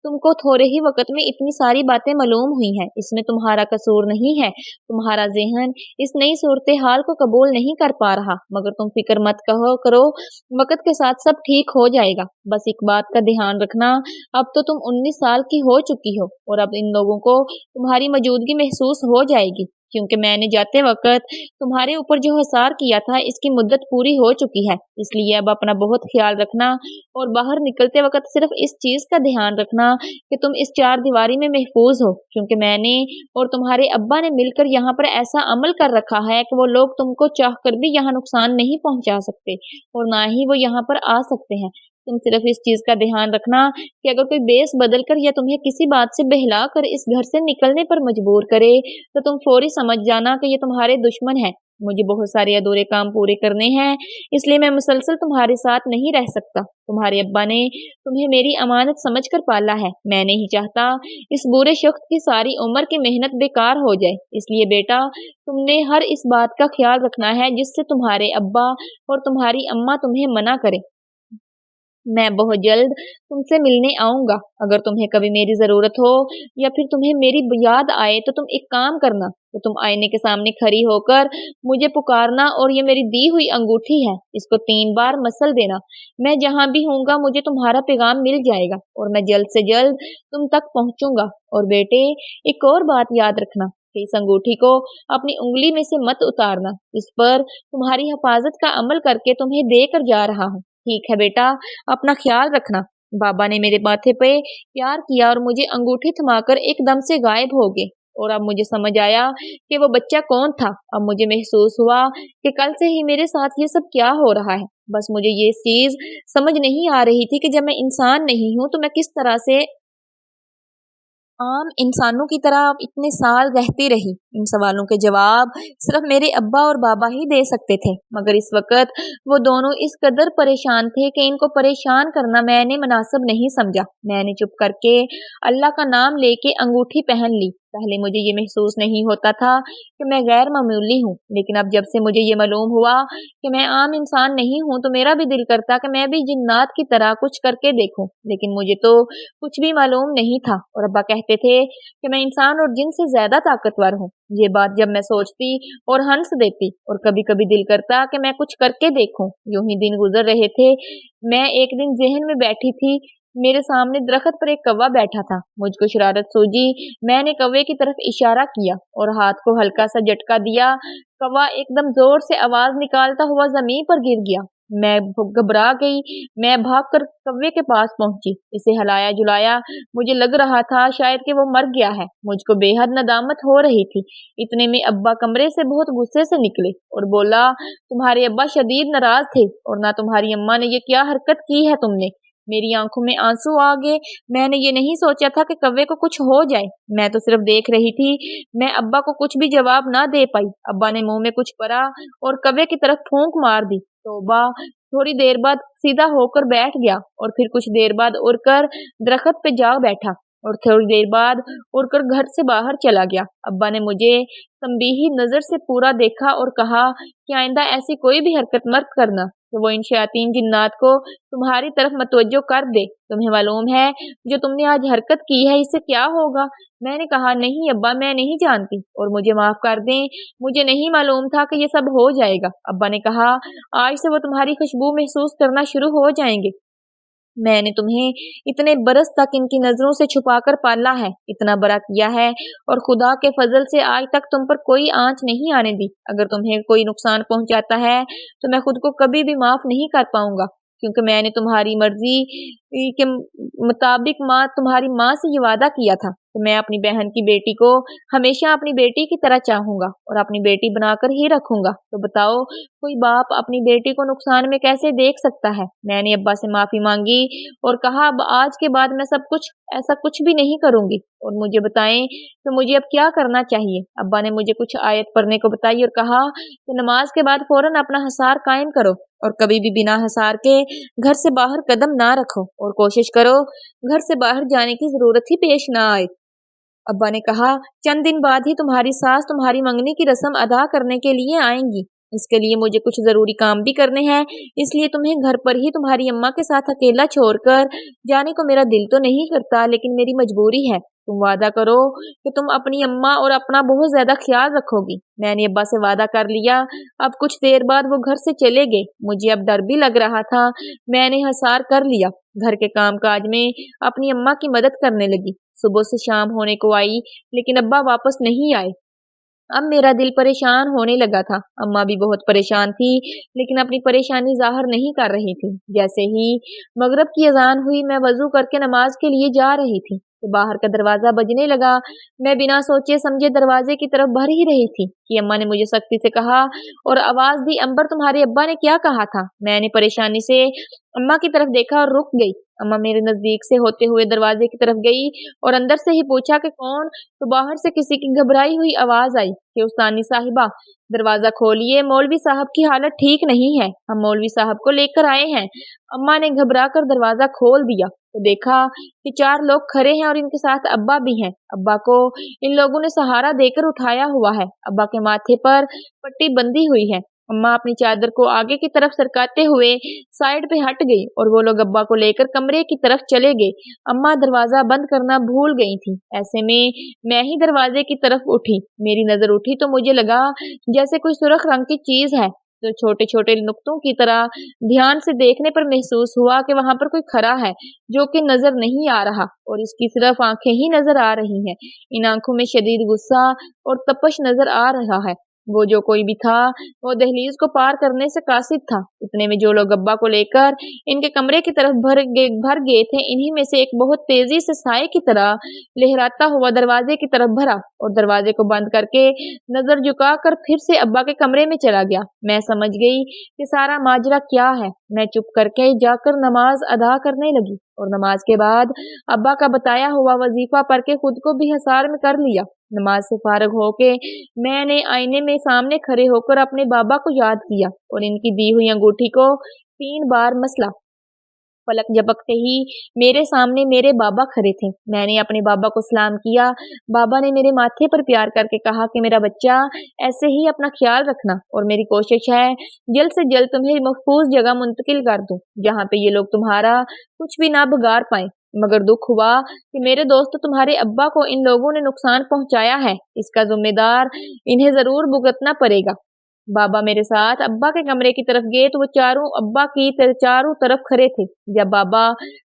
तुमको थोड़े ही वक्त में इतनी सारी बातें मालूम हुई हैं, इसमें तुम्हारा कसूर नहीं है। तुम्हारा जहन इस नई सूरत हाल को कबूल नहीं कर पा रहा, मगर तुम फिक्र मत करो, वक्त के साथ सब ठीक हो जाएगा। बस एक बात का ध्यान रखना, अब तो तुम 19 साल की हो चुकी हो और अब इन लोगों को तुम्हारी मौजूदगी महसूस हो जाएगी, क्योंकि मैंने जाते वक्त तुम्हारे ऊपर जो हिसार किया था इसकी मुद्दत पूरी हो चुकी है। इसलिए अब अपना बहुत ख्याल रखना और बाहर निकलते वक्त सिर्फ इस चीज का ध्यान रखना कि तुम इस चार दीवारी में महफूज हो, क्योंकि मैंने और तुम्हारे अब्बा ने मिलकर यहाँ पर ऐसा अमल कर रखा है कि वो लोग तुमको चाह कर भी यहाँ नुकसान नहीं पहुंचा सकते और ना ही वो यहाँ पर आ सकते हैं। तुम सिर्फ इस चीज का ध्यान रखना कि अगर कोई बेस बदल कर या तुम्हें किसी बात से बहला कर इस घर से निकलने पर मजबूर करे तो तुम फौरी समझ जाना कि ये तुम्हारे दुश्मन है। मुझे बहुत सारे अधूरे काम पूरे करने हैं, इसलिए मैं मुसलसल तुम्हारे साथ नहीं रह सकता। तुम्हारे अब्बा ने तुम्हें मेरी अमानत समझकर पाला है। मैं नहीं चाहता इस बुरे शख्स की सारी उम्र की मेहनत बेकार हो जाए। इसलिए बेटा तुमने हर इस बात का ख्याल रखना है जिससे तुम्हारे अब्बा और तुम्हारी अम्मा तुम्हें मना करे। मैं बहुत जल्द तुमसे मिलने आऊंगा। अगर तुम्हें कभी मेरी जरूरत हो या फिर तुम्हें मेरी याद आए तो तुम एक काम करना, तो तुम आईने के सामने खड़ी होकर मुझे पुकारना और ये मेरी दी हुई अंगूठी है, इसको 3 बार मसल देना। मैं जहां भी होऊंगा मुझे तुम्हारा पैगाम मिल जाएगा और मैं जल्द से जल्द तुम तक पहुंचूंगा। और बेटे एक और बात याद रखना कि इस अंगूठी को अपनी उंगली में से मत उतारना। इस पर तुम्हारी हिफाजत का अमल करके तुम्हें देकर जा रहा हूँ। ठीक है बेटा, अपना ख्याल रखना। बाबा ने मेरे माथे पे प्यार किया और मुझे अंगूठी थमाकर एकदम से गायब हो गए। और अब मुझे समझ आया कि वो बच्चा कौन था। अब मुझे महसूस हुआ कि कल से ही मेरे साथ ये सब क्या हो रहा है। बस मुझे ये चीज समझ नहीं आ रही थी कि जब मैं इंसान नहीं हूं तो मैं किस तरह से आम इंसानों की तरह इतने साल रहती रही। इन सवालों के जवाब सिर्फ मेरे अब्बा और बाबा ही दे सकते थे, मगर इस वक्त वो दोनों इस कदर परेशान थे कि इनको परेशान करना मैंने मुनासिब नहीं समझा। मैंने चुप करके अल्लाह का नाम लेके अंगूठी पहन ली। पहले मुझे ये महसूस नहीं होता था कि मैं गैर मामूली हूँ, लेकिन अब जब से मुझे ये मालूम हुआ कि मैं आम इंसान नहीं हूँ तो मेरा भी दिल करता कि मैं भी जिन्नात की तरह कुछ करके देखूं। लेकिन मुझे तो कुछ भी मालूम नहीं था और अब्बा कहते थे कि मैं इंसान और जिन से ज्यादा ताकतवर हूँ। ये बात जब मैं सोचती और हंस देती और कभी कभी दिल करता कि मैं कुछ करके देखूं। यूं ही दिन गुजर रहे थे। मैं एक दिन जहन में बैठी थी, मेरे सामने दरख्त पर एक कौवा बैठा था। मुझको शरारत सूझी, मैंने कौवे की तरफ इशारा किया और हाथ को हल्का सा झटका दिया। कौवा एकदम जोर से आवाज निकालता हुआ जमीन पर गिर गया। मैं घबरा गई। मैं भागकर कौवे के पास पहुंची, इसे हिलाया जुलाया। मुझे लग रहा था शायद कि वो मर गया है। मुझको बेहद नदामत हो रही थी। इतने में अब्बा कमरे से बहुत गुस्से से निकले और बोला, तुम्हारे अब्बा शदीद नाराज थे और ना तुम्हारी अम्मा ने ये क्या हरकत की है तुमने। मेरी आंखों में आंसू आ गए। मैंने ये नहीं सोचा था कि कौवे को कुछ हो जाए। मैं तो सिर्फ देख रही थी। मैं अब्बा को कुछ भी जवाब ना दे पाई। अब्बा ने मुंह में कुछ पड़ा और कौवे की तरफ फूंक मार दी। तौबा! थोड़ी देर बाद सीधा होकर बैठ गया और फिर कुछ देर बाद उड़कर दरख्त पे जा बैठा और थोड़ी देर बाद उड़कर घर से बाहर चला गया। अब्बा ने मुझे तंबीही नजर से पूरा देखा और कहा कि आइंदा ऐसी कोई भी हरकत मत करना। कि वो इन शयातीन जिन्नात को तुम्हारी तरफ मतवज्जो कर दे। तुम्हें मालूम है जो तुमने आज हरकत की है इससे क्या होगा? मैंने कहा, नहीं अब्बा, मैं नहीं जानती और मुझे माफ कर दें, मुझे नहीं मालूम था कि ये सब हो जाएगा। अब्बा ने कहा, आज से वो तुम्हारी खुशबू महसूस करना शुरू हो जाएंगे। मैंने तुम्हें इतने बरस तक इनकी नजरों से छुपाकर पाला है, इतना बड़ा किया है और खुदा के फजल से आज तक तुम पर कोई आंच नहीं आने दी। अगर तुम्हें कोई नुकसान पहुंचाता है तो मैं खुद को कभी भी माफ नहीं कर पाऊंगा, क्योंकि मैंने तुम्हारी मर्जी के मुताबिक तुम्हारी माँ से ये वादा किया था कि मैं अपनी बहन की बेटी को हमेशा अपनी बेटी की तरह चाहूंगा और अपनी बेटी बनाकर ही रखूंगा। तो बताओ, कोई बाप अपनी बेटी को नुकसान में कैसे देख सकता है? मैंने अब्बा से माफी मांगी और कहा, अब आज के बाद मैं ऐसा कुछ भी नहीं करूंगी और मुझे बताएं तो मुझे अब क्या करना चाहिए। अब्बा ने मुझे कुछ आयत पढ़ने को बताई और कहा कि नमाज के बाद फौरन अपना हसार कायम करो और कभी भी बिना हसार के घर से बाहर कदम ना रखो और कोशिश करो घर से बाहर जाने की जरूरत ही पेश ना आए। अब्बा ने कहा, चंद दिन बाद ही तुम्हारी सास तुम्हारी मंगनी की रस्म अदा करने के लिए आएंगी। इसके लिए मुझे कुछ जरूरी काम भी करने हैं, इसलिए तुम्हें घर पर ही तुम्हारी अम्मा के साथ अकेला छोड़कर जाने को मेरा दिल तो नहीं करता, लेकिन मेरी मजबूरी है। तुम वादा करो कि तुम अपनी अम्मा और अपना बहुत ज्यादा ख्याल रखोगी। मैंने अब्बा से वादा कर लिया। अब कुछ देर बाद वो घर से चले गए। मुझे अब डर भी लग रहा था। मैंने हसार कर लिया। घर के काम काज में अपनी अम्मा की मदद करने लगी। सुबह से शाम होने को आई, लेकिन अब्बा वापस नहीं आए। अब मेरा दिल परेशान होने लगा था। अम्मा भी बहुत परेशान थी, लेकिन अपनी परेशानी जाहिर नहीं कर रही थी। जैसे ही मगरिब की अजान हुई, मैं वजू करके नमाज के लिए जा रही थी तो बाहर का दरवाजा बजने लगा। मैं बिना सोचे समझे दरवाजे की तरफ बढ़ ही रही थी कि अम्मा ने मुझे सख्ती से कहा और आवाज दी, अंबर, तुम्हारे अब्बा ने क्या कहा था? मैंने परेशानी से अम्मा की तरफ देखा और रुक गई। अम्मा मेरे नजदीक से होते हुए दरवाजे की तरफ गई और अंदर से ही पूछा कि कौन? तो बाहर से किसी की घबराई हुई आवाज आई कि उस्तानी साहिबा, दरवाजा खोलिए, मौलवी साहब की हालत ठीक नहीं है, हम मौलवी साहब को लेकर आए हैं। अम्मा ने घबरा कर दरवाजा खोल दिया तो देखा कि 4 लोग खड़े हैं और इनके साथ अब्बा भी हैं। अब्बा को इन लोगों ने सहारा देकर उठाया हुआ है। अब्बा के माथे पर पट्टी बंधी हुई है। अम्मा अपनी चादर को आगे की तरफ सरकाते हुए साइड पे हट गई और वो लोग अब्बा को लेकर कमरे की तरफ चले गए। अम्मा दरवाजा बंद करना भूल गई थी। ऐसे में मैं ही दरवाजे की तरफ उठी। मेरी नजर उठी तो मुझे लगा जैसे कोई सुर्ख रंग की चीज है जो छोटे छोटे नुक्तों की तरह। ध्यान से देखने पर महसूस हुआ कि वहां पर कोई खड़ा है जो कि नजर नहीं आ रहा और इसकी सिर्फ आंखें ही नजर आ रही हैं। इन आंखों में शदीद गुस्सा और तपश नजर आ रहा है। वो जो कोई भी था वो दहलीज को पार करने से कासिद था। इतने में जो लोग अब्बा को लेकर इनके कमरे की तरफ भर गए थे, इन्हीं में से एक बहुत तेजी से साए की तरह लहराता हुआ दरवाजे की तरफ भरा और दरवाजे को बंद करके नजर झुकाकर फिर से अब्बा के कमरे में चला गया। मैं समझ गई कि सारा माजरा क्या है। मैं चुप करके जाकर नमाज अदा करने लगी और नमाज के बाद अब्बा का बताया हुआ वजीफा पढ़ के खुद को भी हसार में कर लिया। नमाज से फारग होके मैंने आईने में सामने खड़े होकर अपने बाबा को याद किया और इनकी दी हुई अंगूठी को 3 बार मसला। पलक झपकते ही मेरे सामने मेरे बाबा खड़े थे। मैंने अपने बाबा को सलाम किया। बाबा ने मेरे माथे पर प्यार करके कहा कि मेरा बच्चा, ऐसे ही अपना ख्याल रखना और मेरी कोशिश है जल्द से जल्द तुम्हें महफूज जगह मुंतकिल कर दूं जहाँ पे ये लोग तुम्हारा कुछ भी ना बिगाड़ पाए। मगर दुख हुआ कि मेरे दोस्त तुम्हारे अब्बा को इन लोगों ने नुकसान पहुंचाया है, इसका जिम्मेदार इन्हें जरूर भुगतना पड़ेगा। बाबा मेरे साथ अब्बा के कमरे की तरफ गए तो वो चारों अब्बा की चारों तरफ खड़े थे। जब बाबा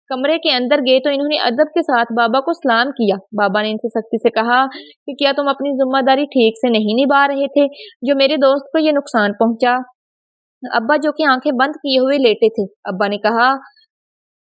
कमरे के अंदर गए तो इन्होंने अदब के साथ बाबा को सलाम किया। बाबा ने इनसे सख्ती से कहा कि क्या तुम अपनी जिम्मेदारी ठीक से नहीं निभा रहे थे जो मेरे दोस्त को ये नुकसान पहुंचा? अब्बा जो कि आंखें बंद किए हुए लेटे थे, अब्बा ने कहा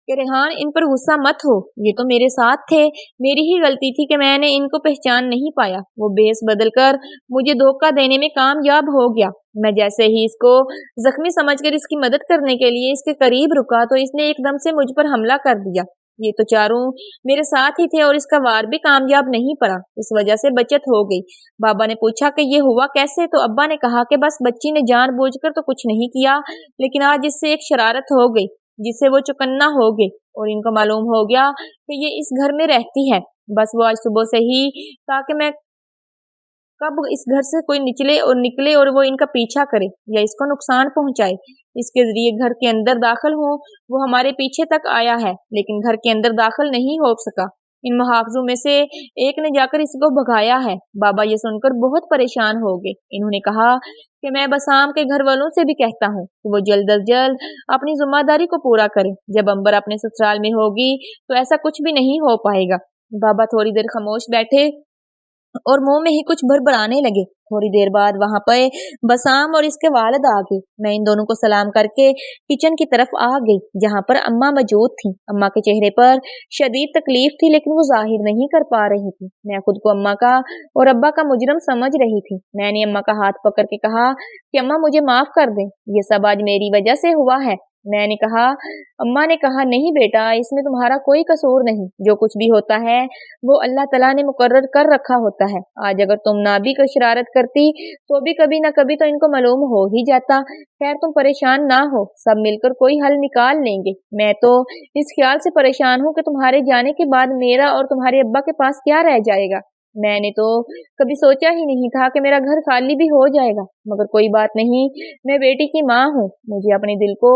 कि रेहान, इन पर गुस्सा मत हो, ये तो मेरे साथ थे, मेरी ही गलती थी कि मैंने इनको पहचान नहीं पाया। वो भेस बदलकर मुझे धोखा देने में कामयाब हो गया। मैं जैसे ही इसको जख्मी समझकर इसकी मदद करने के लिए इसके करीब रुका तो इसने एकदम से मुझ पर हमला कर दिया। ये तो चारों मेरे साथ ही थे और इसका वार भी कामयाब नहीं पड़ा, इस वजह से बचत हो गई। बाबा ने पूछा कि ये हुआ कैसे? तो अब्बा ने कहा कि बस बच्ची ने जानबूझकर तो कुछ नहीं किया, लेकिन आज इससे एक शरारत हो गई जिससे वो चौकन्ना हो गई और इनको मालूम हो गया कि ये इस घर में रहती है। बस वो आज सुबह से ही ताकि मैं कब इस घर से कोई निकले और वो इनका पीछा करे या इसको नुकसान पहुंचाए। इसके जरिए घर के अंदर दाखिल हो। वो हमारे पीछे तक आया है लेकिन घर के अंदर दाखिल नहीं हो सका। इन मुहाफिजों में से एक ने जाकर इसको भगाया है। बाबा ये सुनकर बहुत परेशान हो गए। इन्होंने कहा कि मैं बसाम के घर वालों से भी कहता हूँ कि वो जल्द अज जल्द अपनी जिम्मेदारी को पूरा करे। जब अंबर अपने ससुराल में होगी तो ऐसा कुछ भी नहीं हो पाएगा। बाबा थोड़ी देर खामोश बैठे और मुंह में ही कुछ भरभराने लगे। थोड़ी देर बाद वहां पर बसाम और इसके वालिद आ गए। मैं इन दोनों को सलाम करके किचन की तरफ आ गई जहां पर अम्मा मौजूद थी। अम्मा के चेहरे पर शदीद तकलीफ थी लेकिन वो जाहिर नहीं कर पा रही थी। मैं खुद को अम्मा का और अब्बा का मुजरम समझ रही थी। मैंने अम्मा का हाथ पकड़ के कहा कि अम्मा मुझे माफ कर दें, ये सब आज मेरी वजह से हुआ है। मैंने कहा अम्मा ने कहा नहीं बेटा, इसमें तुम्हारा कोई कसूर नहीं। जो कुछ भी होता है वो अल्लाह तला ने मुकर्रर कर रखा होता है। आज अगर तुम ना भी कोई शरारत करती तो भी कभी ना कभी तो इनको मालूम हो ही जाता। खैर तुम परेशान ना हो, सब मिलकर कोई हल निकाल लेंगे। मैं तो इस ख्याल से परेशान हूँ कि तुम्हारे जाने के बाद मेरा और तुम्हारे अब्बा के पास क्या रह जाएगा। मैंने तो कभी सोचा ही नहीं था कि मेरा घर खाली भी हो जाएगा, मगर कोई बात नहीं, मैं बेटी की माँ हूँ, मुझे अपने दिल को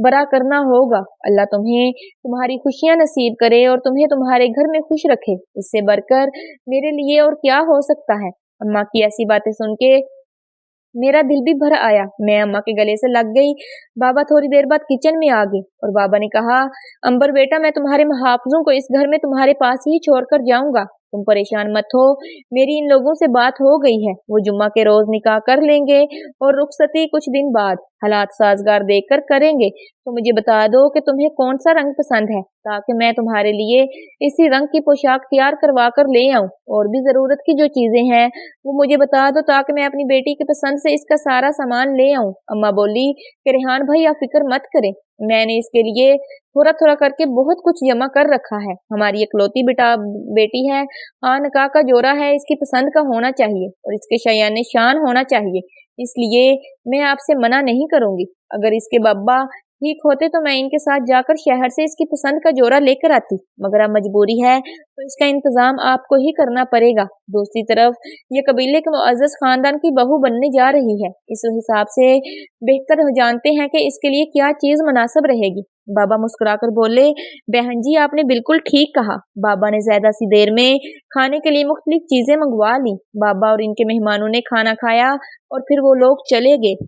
बड़ा करना होगा। अल्लाह तुम्हें तुम्हारी खुशियां नसीब करे और तुम्हें तुम्हारे घर में खुश रखे। इससे बढ़कर मेरे लिए और क्या हो सकता है। अम्मा की ऐसी बातें सुन के मेरा दिल भी भर आया। मैं अम्मा के गले से लग गई। बाबा थोड़ी देर बाद किचन में आ गए और बाबा ने कहा अंबर बेटा, मैं तुम्हारे मुहाफिजों को इस घर में तुम्हारे पास ही छोड़कर जाऊंगा। तुम परेशान मत हो, मेरी इन लोगों से बात हो गई है। वो जुम्मा के रोज निकाह कर लेंगे और रुखसती कुछ दिन बाद हालात साजगार देखकर करेंगे। तो मुझे बता दो कि तुम्हें कौन सा रंग पसंद है ताकि मैं तुम्हारे लिए इसी रंग की पोशाक तैयार करवा कर ले आऊं। और भी जरूरत की जो चीजें हैं वो मुझे बता दो ताकि मैं अपनी बेटी की पसंद से इसका सारा सामान ले आऊं। अम्मा बोली कि रेहान भाई आप फिक्र मत करें, मैंने इसके लिए थोड़ा थोड़ा करके बहुत कुछ जमा कर रखा है। हमारी इकलौती बेटी है, हाँ निकाह का जोड़ा है, इसकी पसंद का होना चाहिए और इसके शयान शान होना चाहिए, इसलिए मैं आपसे मना नहीं करूंगी। अगर इसके बाबा ठीक होते तो मैं इनके साथ जाकर शहर से इसकी पसंद का जोड़ा लेकर आती, मगर अब मजबूरी है तो इसका इंतजाम आपको ही करना पड़ेगा। दूसरी तरफ ये कबीले के मुअज़्ज़ज़ खानदान की बहू बनने जा रही है, इस हिसाब से बेहतर जानते हैं कि इसके लिए क्या चीज मुनासिब रहेगी। बाबा मुस्कुराकर बोले बहन जी आपने बिल्कुल ठीक कहा। बाबा ने ज्यादा सी देर में खाने के लिए मुख्तलिफ चीजें मंगवा ली। बाबा और इनके मेहमानों ने खाना खाया और फिर वो लोग चले गए।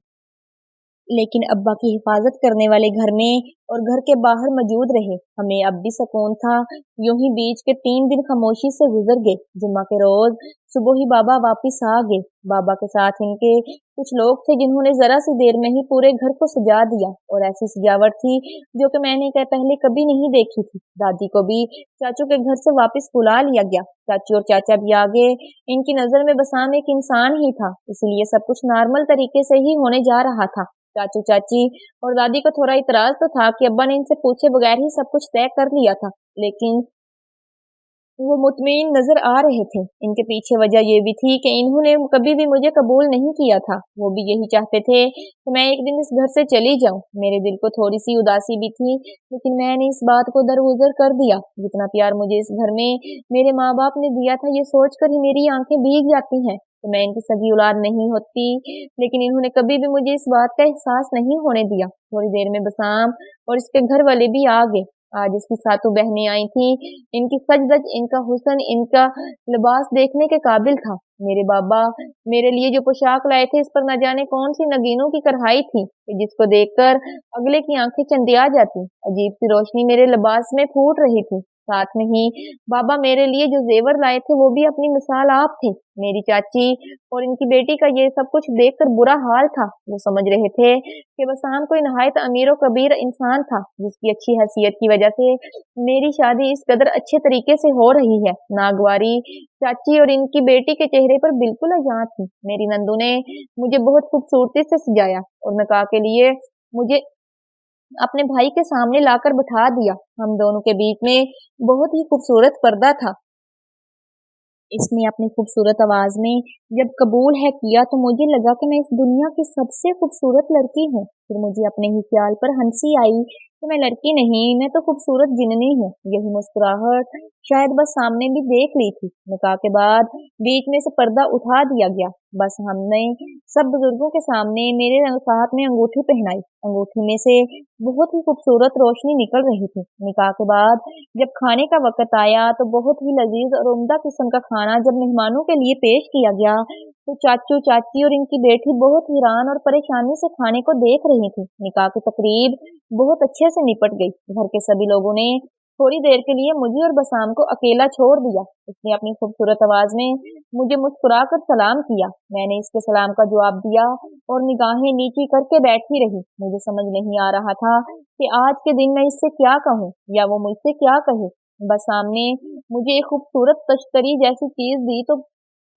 लेकिन अब्बा की हिफाजत करने वाले घर में और घर के बाहर मौजूद रहे। हमें अब भी सुकून था। यूं ही बीच के 3 दिन खामोशी से गुजर गए। जुम्मा के रोज सुबह ही बाबा वापिस आ गए। बाबा के साथ इनके कुछ लोग थे जिन्होंने जरा सी देर में ही पूरे घर को सजा दिया और ऐसी सजावट थी जो कि मैंने पहले कभी नहीं देखी थी। दादी को भी चाचू के घर से वापस बुला लिया गया। चाचू और चाचा भी आ गए। इनकी नजर में बसाम एक इंसान ही था, इसलिए सब कुछ नॉर्मल तरीके से ही होने जा रहा था। चाचू चाची और दादी को थोड़ा इतराज तो था कि अब्बा ने इनसे पूछे बगैर ही सब कुछ तय कर लिया था, लेकिन वो मुतमईन नजर आ रहे थे। इनके पीछे वजह ये भी थी कि इन्होंने कभी भी मुझे कबूल नहीं किया था। वो भी यही चाहते थे कि मैं एक दिन इस घर से चली जाऊं। मेरे दिल को थोड़ी सी उदासी भी थी, लेकिन मैंने इस बात को दरगुजर कर दिया। जितना प्यार मुझे इस घर में मेरे माँ बाप ने दिया था, ये सोचकर ही मेरी आंखें भीग जाती हैं तो मैं इनकी सगी औलाद नहीं होती। लेकिन इन्होंने कभी भी मुझे इस बात का एहसास नहीं होने दिया। थोड़ी देर में बसाम और इसके घर वाले भी आ गए। आज इसकी सातों बहनें आई थी। इनकी सज धज, इनका हुस्न, इनका लिबास देखने के काबिल था। मेरे बाबा मेरे लिए जो पोशाक लाए थे इस पर न जाने कौन सी नगीनों की कढ़ाई थी जिसको देखकर अगले की आंखें चंदिया जाती। अजीब सी रोशनी मेरे लिबास में फूट रही थी। साथ में ही बाबा मेरे लिए जो जेवर लाए थे वो भी अपनी मिसाल आप थे। मेरी चाची और इनकी बेटी का ये सब कुछ देखकर बुरा हाल था। वो समझ रहे थे कि बसाम कोई नहायत अमीर और कबीर इंसान था जिसकी अच्छी हैसियत की वजह से मेरी शादी इस कदर अच्छे तरीके से हो रही है। नागवारी चाची और इनकी बेटी के चेहरे पर बिल्कुल अजान थी। मेरी नंदू ने मुझे बहुत खूबसूरती से सजाया और निकाह के लिए मुझे अपने भाई के सामने लाकर बिठा दिया। हम दोनों के बीच में बहुत ही खूबसूरत पर्दा था। इसने अपनी खूबसूरत आवाज में जब कबूल है किया तो मुझे लगा कि मैं इस दुनिया की सबसे खूबसूरत लड़की हूँ। फिर मुझे अपने ही ख्याल पर हंसी आई तो मैं लड़की नहीं, मैं तो खूबसूरत जिन्नी हूँ। यही मुस्कुराहट शायद बस सामने भी देख ली थी। निकाह के बाद बीच में से पर्दा उठा दिया गया। बस हमने सब बुजुर्गों के सामने मेरे हाथ में अंगूठी पहनाई। अंगूठी में से बहुत ही खूबसूरत रोशनी निकल रही थी। निकाह के बाद जब खाने का वक्त आया तो बहुत ही लजीज और उम्दा किस्म का खाना जब मेहमानों के लिए पेश किया गया, तो चाचू चाची और इनकी बेटी बहुत हैरान और परेशानी से खाने को देख रही थी। निकाह की तकरीब बहुत अच्छे से निपट गई। घर के सभी लोगों ने थोड़ी देर के लिए मुझे और बसाम को अकेला छोड़ दिया। उसने अपनी खूबसूरत आवाज में मुझे मुस्कुराकर सलाम किया। मैंने इसके सलाम का जवाब दिया और निगाहें नीची करके बैठी रही। मुझे समझ नहीं आ रहा था कि आज के दिन मैं इससे क्या कहूँ या वो मुझसे क्या कहे। बसाम ने मुझे एक खूबसूरत तश्तरी जैसी चीज दी तो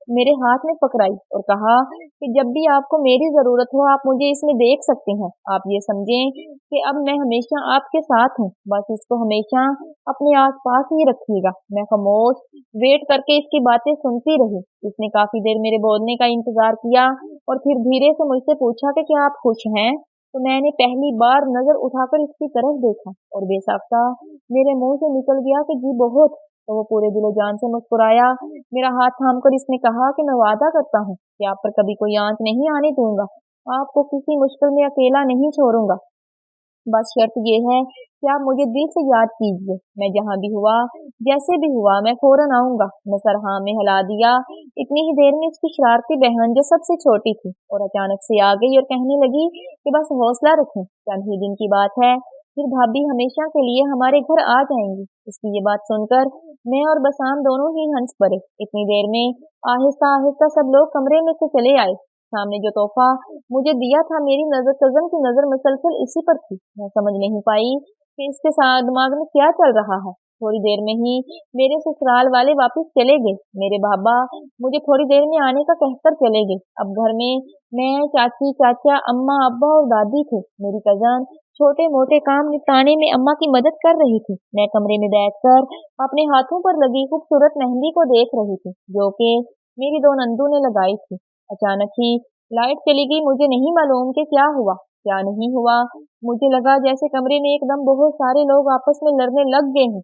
मेरे हाथ में पकड़ाई और कहा कि जब भी आपको मेरी ज़रूरत हो आप मुझे इसमें देख सकते हैं। आप ये समझें कि अब मैं हमेशा आपके साथ हूँ, बस इसको हमेशा अपने आस-पास ही रखिएगा। मैं खामोश वेट करके इसकी बातें सुनती रही। इसने काफ़ी देर मेरे बोलने का इंतज़ार किया और फिर धीरे से मुझसे पूछा कि क्या आप खुश हैं? तो मैंने पहली बार नज़र उठाकर इसकी तरफ देखा और बेसाख्ता मेरे मुँह से निकल गया कि जी बहुत। तो वो पूरे दिलो जान से मुस्कुराया। मेरा हाथ थामकर इसने कहा कि मैं वादा करता हूँ कि आप पर कभी कोई आँच नहीं आने दूंगा। आपको किसी मुश्किल में अकेला नहीं छोड़ूंगा। बस शर्त ये है कि आप मुझे दिल से याद कीजिए। मैं जहाँ भी हुआ, जैसे भी हुआ, मैं फौरन आऊंगा। मैं सर हाँ में हिला दिया। इतनी ही देर में इसकी शरारती बहन जो सबसे छोटी थी और अचानक से आ गई और कहने लगी कि बस हौसला रखें, चंद ही दिन की बात है, फिर भाभी हमेशा के लिए हमारे घर आ जाएंगी। इसकी ये बात सुनकर मैं और बसाम दोनों ही हंस पड़े। इतनी देर में आहिस्ता आहिस्ता सब लोग कमरे में से चले आए। सामने जो तोहफा मुझे दिया था, मेरी नजर कजन की नजर मुसलसल इसी पर थी। मैं समझ नहीं पाई कि इसके साथ दिमाग में क्या चल रहा है। थोड़ी देर में ही मेरे ससुराल वाले वापस चले गए। मेरे बाबा मुझे थोड़ी देर में आने का कहकर चले गए। अब घर में मैं, चाची, चाचा, अम्मा, अब्बा और दादी थे। मेरी कजन छोटे मोटे काम निपटाने में अम्मा की मदद कर रही थी। मैं कमरे में बैठकर अपने हाथों पर लगी खूबसूरत मेहंदी को देख रही थी, जो कि मेरी दो नंदू ने लगाई थी। अचानक ही लाइट चली गई। मुझे नहीं मालूम कि क्या हुआ, क्या नहीं हुआ। मुझे लगा जैसे कमरे में एकदम बहुत सारे लोग आपस में लड़ने लग गए हैं।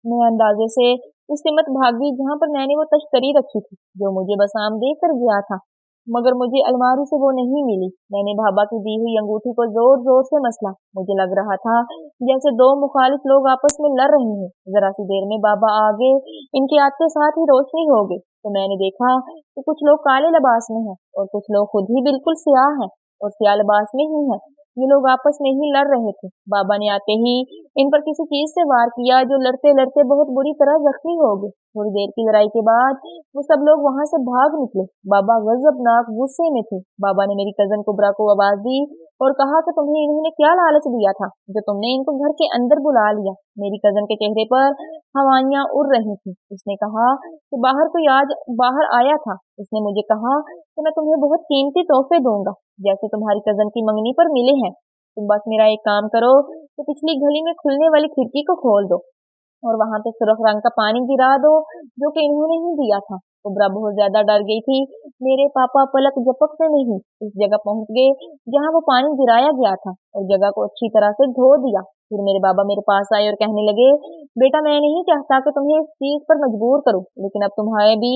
मैं अंदाजे से उस सिमत भागी जहाँ पर मैंने वो तश्तरी रखी थी, जो मुझे बसाम देकर गया था, मगर मुझे अलमारी से वो नहीं मिली। मैंने भाभा की दी हुई अंगूठी को जोर जोर से मसला। मुझे लग रहा था जैसे दो मुखालिफ लोग आपस में लड़ रहे हैं। जरा सी देर में बाबा आ गए। इनके आते साथ ही रोशनी हो गई तो मैंने देखा कि कुछ लोग काले लिबास में हैं और कुछ लोग खुद ही बिल्कुल स्याह हैं और स्याह लिबास में ही हैं। ये लोग आपस में ही लड़ रहे थे। बाबा ने आते ही इन पर किसी चीज से वार किया, जो लड़ते लड़ते बहुत बुरी तरह जख्मी हो गए। थोड़ी देर की लड़ाई के बाद वो सब लोग वहां से भाग निकले। बाबा गजबनाक गुस्से में थे। बाबा ने मेरी कजन कुबरा को आवाज दी और कहा कि तुम्हें इन्होंने क्या लालच दिया था जो तुमने इनको घर के अंदर बुला लिया। मेरी कजन के चेहरे पर हवाइयां उड़ रही थी। उसने कहा कि बाहर कोई आज बाहर आया था। उसने मुझे कहा कि मैं तुम्हें बहुत कीमती तोहफे दूंगा, जैसे तुम्हारी कजन की मंगनी पर मिले हैं। तुम बस मेरा एक काम करो कि पिछली गली में खुलने वाली खिड़की को खोल दो और वहां पे सुर्ख रंग का पानी गिरा दो, जो कि इन्होंने ही दिया था। कुबरा बहुत ज्यादा डर गई थी। मेरे पापा पलक झपकते नहीं उस जगह पहुंच गए जहां वो पानी गिराया गया था और जगह को अच्छी तरह से धो दिया। फिर मेरे बाबा मेरे पास आए और कहने लगे, बेटा मैं नहीं चाहता कि तुम्हें इस चीज पर मजबूर करूं, लेकिन अब तुम्हारे भी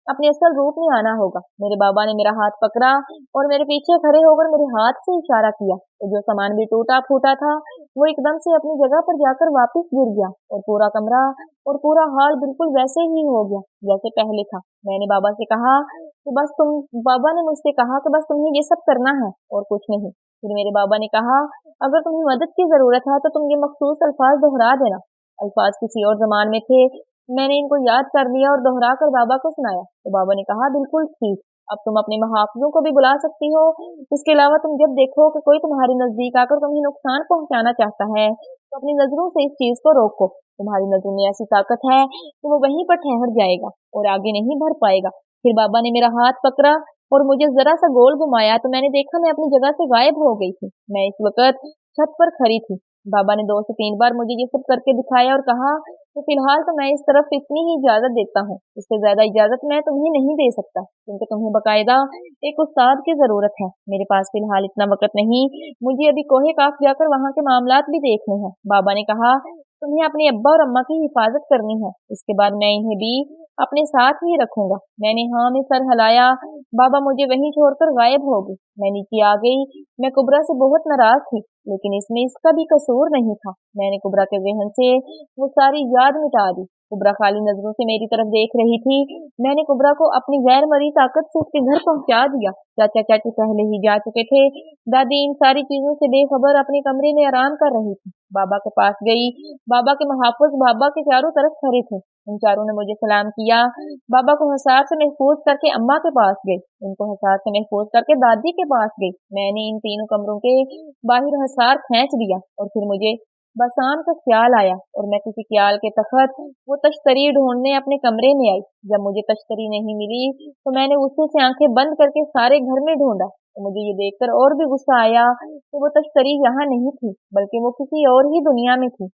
अपने असल रूप में आना होगा। मेरे बाबा ने मेरा हाथ पकड़ा और मेरे पीछे खड़े होकर मेरे हाथ से इशारा किया। तो जो सामान भी टूटा फूटा था वो एकदम से अपनी जगह पर जाकर वापस गिर गया और पूरा कमरा और पूरा हॉल बिल्कुल वैसे ही हो गया जैसे पहले था। मैंने बाबा से कहा कि बस तुम बाबा ने मुझसे कहा कि बस तुम्हें ये सब करना है और कुछ नहीं। फिर मेरे बाबा ने कहा, अगर तुम्हें मदद की जरूरत है तो तुम ये मखसूस अल्फाज दोहरा देना। अल्फाज किसी और जमान में थे। मैंने इनको याद कर लिया और दोहरा कर बाबा को सुनाया। तो बाबा ने कहा, बिल्कुल ठीक, अब तुम अपने मुहाफिजों को भी बुला सकती हो। इसके अलावा तुम जब देखो कि कोई तुम्हारे नजदीक आकर तुम्हें नुकसान पहुंचाना चाहता है तो अपनी नजरों से इस चीज को रोको। तुम्हारी नजरों में ऐसी ताकत है कि वो वहीं पर ठहर जाएगा और आगे नहीं बढ़ पाएगा। फिर बाबा ने मेरा हाथ पकड़ा और मुझे जरा सा गोल घुमाया तो मैंने देखा मैं अपनी जगह से गायब हो गई थी। मैं इस वक्त छत पर खड़ी थी। बाबा ने 2 से 3 बार मुझे ये सब करके दिखाया और कहा कि फिलहाल तो मैं इस तरफ इतनी ही इजाजत देता हूँ, इससे ज्यादा इजाजत मैं तुम्हें नहीं दे सकता, क्योंकि तुम्हें बकायदा एक उस्ताद की जरूरत है। मेरे पास फिलहाल इतना वक्त नहीं, मुझे अभी कोहे काफ जाकर वहाँ के मामलात भी देखने हैं। बाबा ने कहा तुम्हें अपने अब्बा और अम्मा की हिफाजत करनी है, इसके बाद मैं इन्हें भी अपने साथ ही रखूंगा। मैंने हाँ में सर हिलाया। बाबा मुझे वहीं छोड़कर गायब हो गए। मैं नीचे आ गई। मैं कुबरा से बहुत नाराज थी, लेकिन इसमें इसका भी कसूर नहीं था। मैंने कुबरा के जहन से वो सारी याद मिटा दी। कुबरा खाली नजरों से मेरी तरफ देख रही थी। मैंने कुबरा को अपनी गैर मरी ताकत से उसके घर पहुंचा दिया। चाचा चाची पहले ही जा चुके थे। दादी इन सारी चीजों से बेखबर अपने कमरे में आराम कर रही थी। बाबा के पास गई। बाबा के मुहाफिज बाबा के चारों तरफ खड़े थे। उन चारों ने मुझे सलाम किया। बाबा को हिसार से महफूज करके अम्मा के पास गई। उनको हिसार से महफूज करके दादी के पास गई। मैंने इन तीनों कमरों के बाहर हिसार खींच दिया और फिर मुझे बसाम का ख्याल आया और मैं किसी ख्याल के तहत वो तश्तरी ढूंढने अपने कमरे में आई। जब मुझे तश्तरी नहीं मिली तो मैंने गुस्से से आंखें बंद करके सारे घर में ढूंढा। तो मुझे ये देखकर और भी गुस्सा आया कि वो तश्तरी यहाँ नहीं थी, बल्कि वो किसी और ही दुनिया में थी।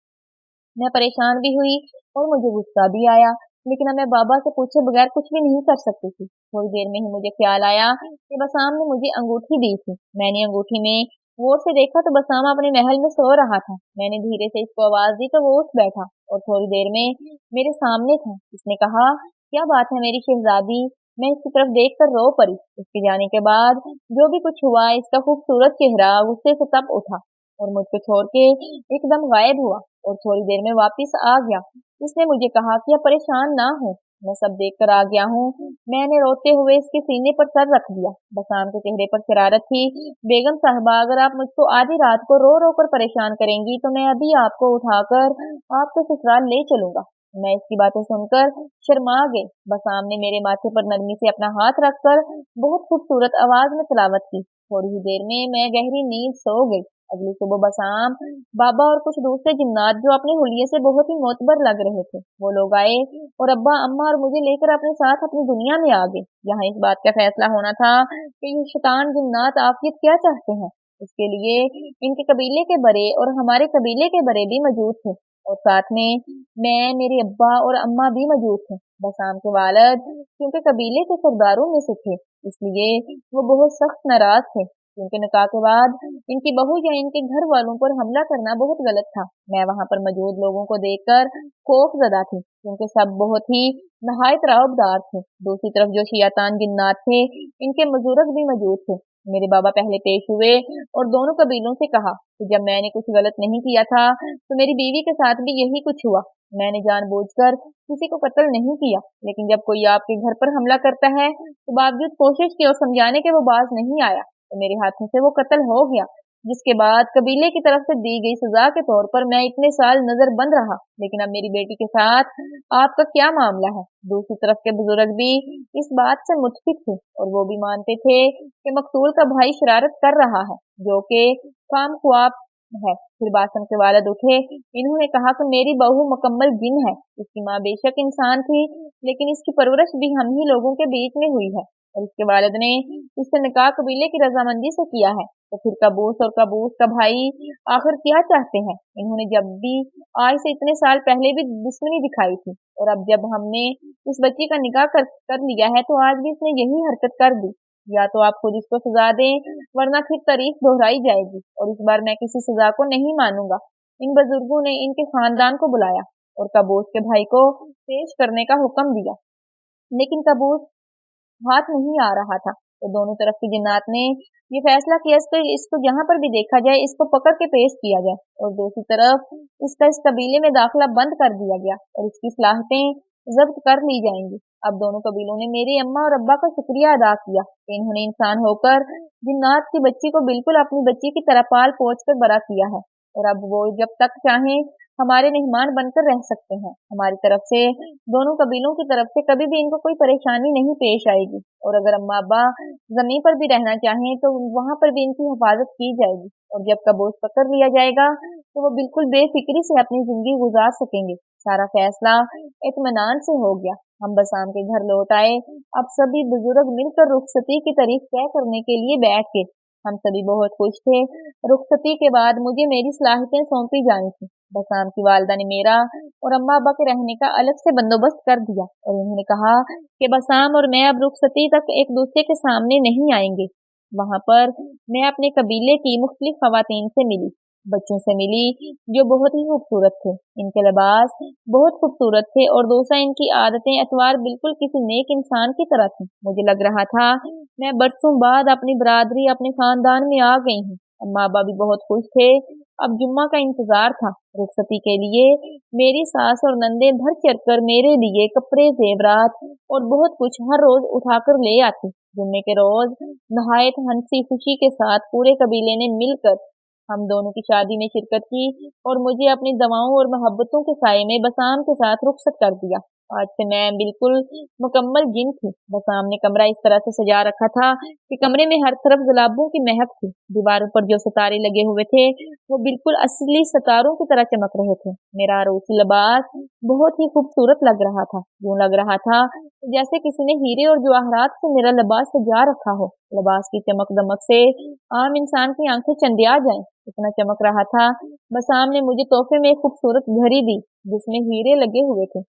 मैं परेशान भी हुई और मुझे गुस्सा भी आया, लेकिन अब मैं बाबा से पूछे बगैर कुछ भी नहीं कर सकती थी। थोड़ी देर में ही मुझे ख्याल आया कि बसाम ने मुझे अंगूठी दी थी। मैंने अंगूठी में गौर से देखा तो बसाम अपने महल में सो रहा था। मैंने धीरे से इसको आवाज दी तो वो उठ बैठा और थोड़ी देर में मेरे सामने था। इसने कहा क्या बात है मेरी शहजादी। मैं इसकी तरफ देखकर रो पड़ी। इसके जाने के बाद जो भी कुछ हुआ, इसका खूबसूरत चेहरा गुस्से से तप उठा और मुझको छोड़ के एकदम गायब हुआ और थोड़ी देर में वापस आ गया। उसने मुझे कहा कि अब परेशान ना हो, मैं सब देख कर आ गया हूँ। मैंने रोते हुए इसके सीने पर सर रख दिया। बसाम के चेहरे पर शरारत थी। बेगम साहबा, अगर आप मुझको आधी रात को रो रो कर परेशान करेंगी तो मैं अभी आपको उठाकर आपके ससुराल ले चलूंगा। मैं इसकी बातें सुनकर शर्मा गई। बसाम ने मेरे माथे पर नरमी से अपना हाथ रखकर बहुत खूबसूरत आवाज में तलावत की। थोड़ी ही देर में मैं गहरी नींद सो गई। अगली सुबह बसाम, बाबा और कुछ दूसरे जिन्नात जो अपने हुलिये से बहुत ही मोतबर लग रहे थे, वो लोग आए और अब्बा अम्मा और मुझे लेकर अपने साथ अपनी दुनिया में आ गए। यहाँ इस बात का फैसला होना था कि ये शैतान जिन्नात आखिर क्या चाहते हैं। इसके लिए इनके कबीले के बड़े और हमारे कबीले के बड़े भी मौजूद थे और साथ में मैं, मेरे अब्बा और अम्मा भी मौजूद थे। बसाम के वालिद क्योंकि कबीले के सरदारों में से थे, इसलिए वो बहुत सख्त नाराज थे, क्योंकि निकाह के बाद इनकी बहू या इनके घर वालों पर हमला करना बहुत गलत था। मैं वहां पर मौजूद लोगों को देखकर खौफजदा थी, क्योंकि सब बहुत ही नहायत रौबदार थे। दूसरी तरफ जो शियातान जिन्नात थे, इनके बुजुर्ग भी मौजूद थे। मेरे बाबा पहले पेश हुए और दोनों कबीलों से कहा कि जब मैंने कुछ गलत नहीं किया था तो मेरी बीवी के साथ भी यही कुछ हुआ। मैंने जानबूझकर किसी को कत्ल नहीं किया, लेकिन जब कोई आपके घर पर हमला करता है तो बावजूद कोशिश की और समझाने के वो बाज नहीं आया तो मेरे हाथों से वो कत्ल हो गया, जिसके बाद कबीले की तरफ से दी गई सजा के तौर पर मैं इतने साल नजर बंद रहा। लेकिन अब मेरी बेटी के साथ आपका क्या मामला है? दूसरी तरफ के बुजुर्ग भी इस बात से मुत्फिक थे और वो भी मानते थे कि मकतूल का भाई शरारत कर रहा है, जो कि काम ख्वाब है। फिर बासन के वालिद उठे। इन्होंने कहा कि मेरी बहू मुकम्मल जिन है। इसकी माँ बेशक इंसान थी, लेकिन इसकी परवरिश भी हम ही लोगों के बीच में हुई है और इसके वालिद ने इससे निकाह कबीले की रजामंदी से किया है। तो फिर कबूस और कबूस का भाई आखिर क्या चाहते हैं? इन्होंने जब भी आज से इतने साल पहले भी दुश्मनी दिखाई थी और अब जब हमने इस बच्ची का निकाह कर लिया है तो आज भी इसने यही हरकत कर दी। या तो आप खुद इसको सजा दें, वरना फिर तारीख दोहराई जाएगी और इस बार मैं किसी सजा को नहीं मानूंगा। इन बुजुर्गों ने इनके खानदान को बुलाया और कबूस के भाई को पेश करने का हुक्म दिया, लेकिन कबूस हाथ नहीं आ रहा था। तो दोनों तरफ की जिन्नात ने ये फैसला किया इसको जहां पर भी देखा जाए इसको पकड़ के पेश किया जाए और दूसरी तरफ इसका इस कबीले में दाखिला बंद कर दिया गया और इसकी सलाहियतें जब्त कर ली जाएंगी। अब दोनों कबीलों ने मेरी अम्मा और अब्बा का शुक्रिया अदा किया कि इन्होंने इंसान होकर जिन्नात की बच्ची को बिल्कुल अपनी बच्ची की तरह पाल पोछ कर बड़ा किया है और अब वो जब तक चाहें हमारे मेहमान बनकर रह सकते हैं। हमारी तरफ से, दोनों कबीलों की तरफ से कभी भी इनको कोई परेशानी नहीं पेश आएगी और अगर अम्मा अब्बा जमीन पर भी रहना चाहें तो वहां पर भी इनकी हिफाजत की जाएगी और जब कबूस पकड़ लिया जाएगा तो वो बिल्कुल बेफिक्री से अपनी जिंदगी गुजार सकेंगे। सारा फैसला इत्मीनान से हो गया। हम बसाम के घर लौट आए। अब सभी बुजुर्ग मिलकर रुखसती की तारीख तय करने के लिए बैठ गए। हम सभी बहुत खुश थे। रुखसती के बाद मुझे मेरी सलाहियतें सौंपी जानी थी। बसराम की वालिदा ने मेरा और अम्मा अब्बा के रहने का अलग से बंदोबस्त कर दिया और उन्होंने कहा कि बसराम और मैं अब रुखसती तक एक दूसरे के सामने नहीं आएंगे। वहां पर मैं अपने कबीले की मुख्तलिफ खवातीन से मिली, बच्चों से मिली जो बहुत ही खूबसूरत थे। इनके लिबास बहुत खूबसूरत थे और दूसरा इनकी आदतें अतवार बिल्कुल किसी नेक इंसान की तरह थी। मुझे लग रहा था मैं बरसों बाद अपनी बरादरी अपने खानदान में आ गई हूँ। अम्मा अब्बा भी बहुत खुश थे। अब जुम्मा का इंतजार था। रुखसती के लिए मेरी सास और नंदे भर चढ़ कर मेरे लिए कपड़े, जेवरात और बहुत कुछ हर रोज उठाकर ले आती। जुम्मे के रोज नहायत हंसी खुशी के साथ पूरे कबीले ने मिलकर हम दोनों की शादी में शिरकत की और मुझे अपनी दवाओं और मोहब्बतों के साए में बसाम के साथ रुखसत कर दिया। आज से मैं बिल्कुल मुकम्मल जिन थी। बसाम ने कमरा इस तरह से सजा रखा था कि कमरे में हर तरफ गुलाबों की महक थी। दीवारों पर जो सितारे लगे हुए थे वो बिल्कुल असली सितारों की तरह चमक रहे थे। मेरा अरूसी लिबास बहुत ही खूबसूरत लग रहा था। यूं लग रहा था जैसे किसी ने हीरे और जवाहरात से मेरा लिबास सजा रखा हो। लिबास की चमक दमक से आम इंसान की आंखें चंदिया जाएं, इतना चमक रहा था। बसाम ने मुझे तोहफे में एक खूबसूरत घड़ी दी जिसमें हीरे लगे हुए थे।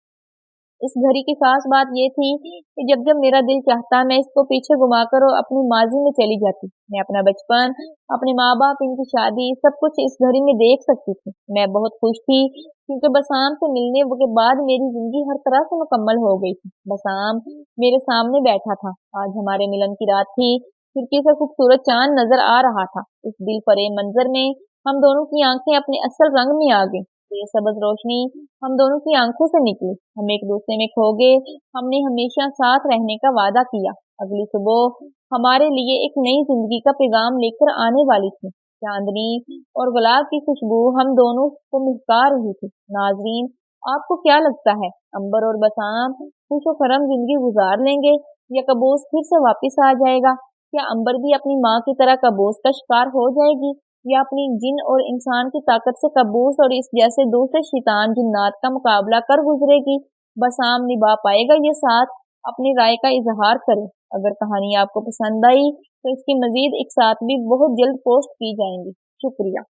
इस घड़ी की खास बात ये थी कि जब जब मेरा दिल चाहता मैं इसको पीछे घुमाकर और अपनी माजी में चली जाती। मैं अपना बचपन, अपने माँ बाप, इनकी शादी, सब कुछ इस घड़ी में देख सकती थी। मैं बहुत खुश थी क्योंकि बसाम से मिलने के बाद मेरी जिंदगी हर तरह से मुकम्मल हो गई थी। बसाम मेरे सामने बैठा था। आज हमारे मिलन की रात थी। खिड़की से खूबसूरत चांद नजर आ रहा था। इस दिल फरेब मंजर में हम दोनों की आंखें अपने असल रंग में आ गईं। ये सबज रोशनी हम दोनों की आंखों से निकली। हम एक दूसरे में खो गए। हमने हमेशा साथ रहने का वादा किया। अगली सुबह हमारे लिए एक नई जिंदगी का पैगाम लेकर आने वाली थी। चांदनी और गुलाब की खुशबू हम दोनों को महका रही थी। नाजरीन, आपको क्या लगता है, अंबर और बसाम खुश और खरम जिंदगी गुजार लेंगे या कबूस फिर से वापिस आ जाएगा? क्या अंबर भी अपनी माँ की तरह कबूस का शिकार हो जाएगी या अपनी जिन और इंसान की ताकत से कबूस और इस जैसे दूसरे शैतान जिन्नात का मुकाबला कर गुजरेगी? बसाम निभा पाएगा ये साथ? अपनी राय का इजहार करें। अगर कहानी आपको पसंद आई तो इसकी मजीद एक साथ भी बहुत जल्द पोस्ट की जाएंगी। शुक्रिया।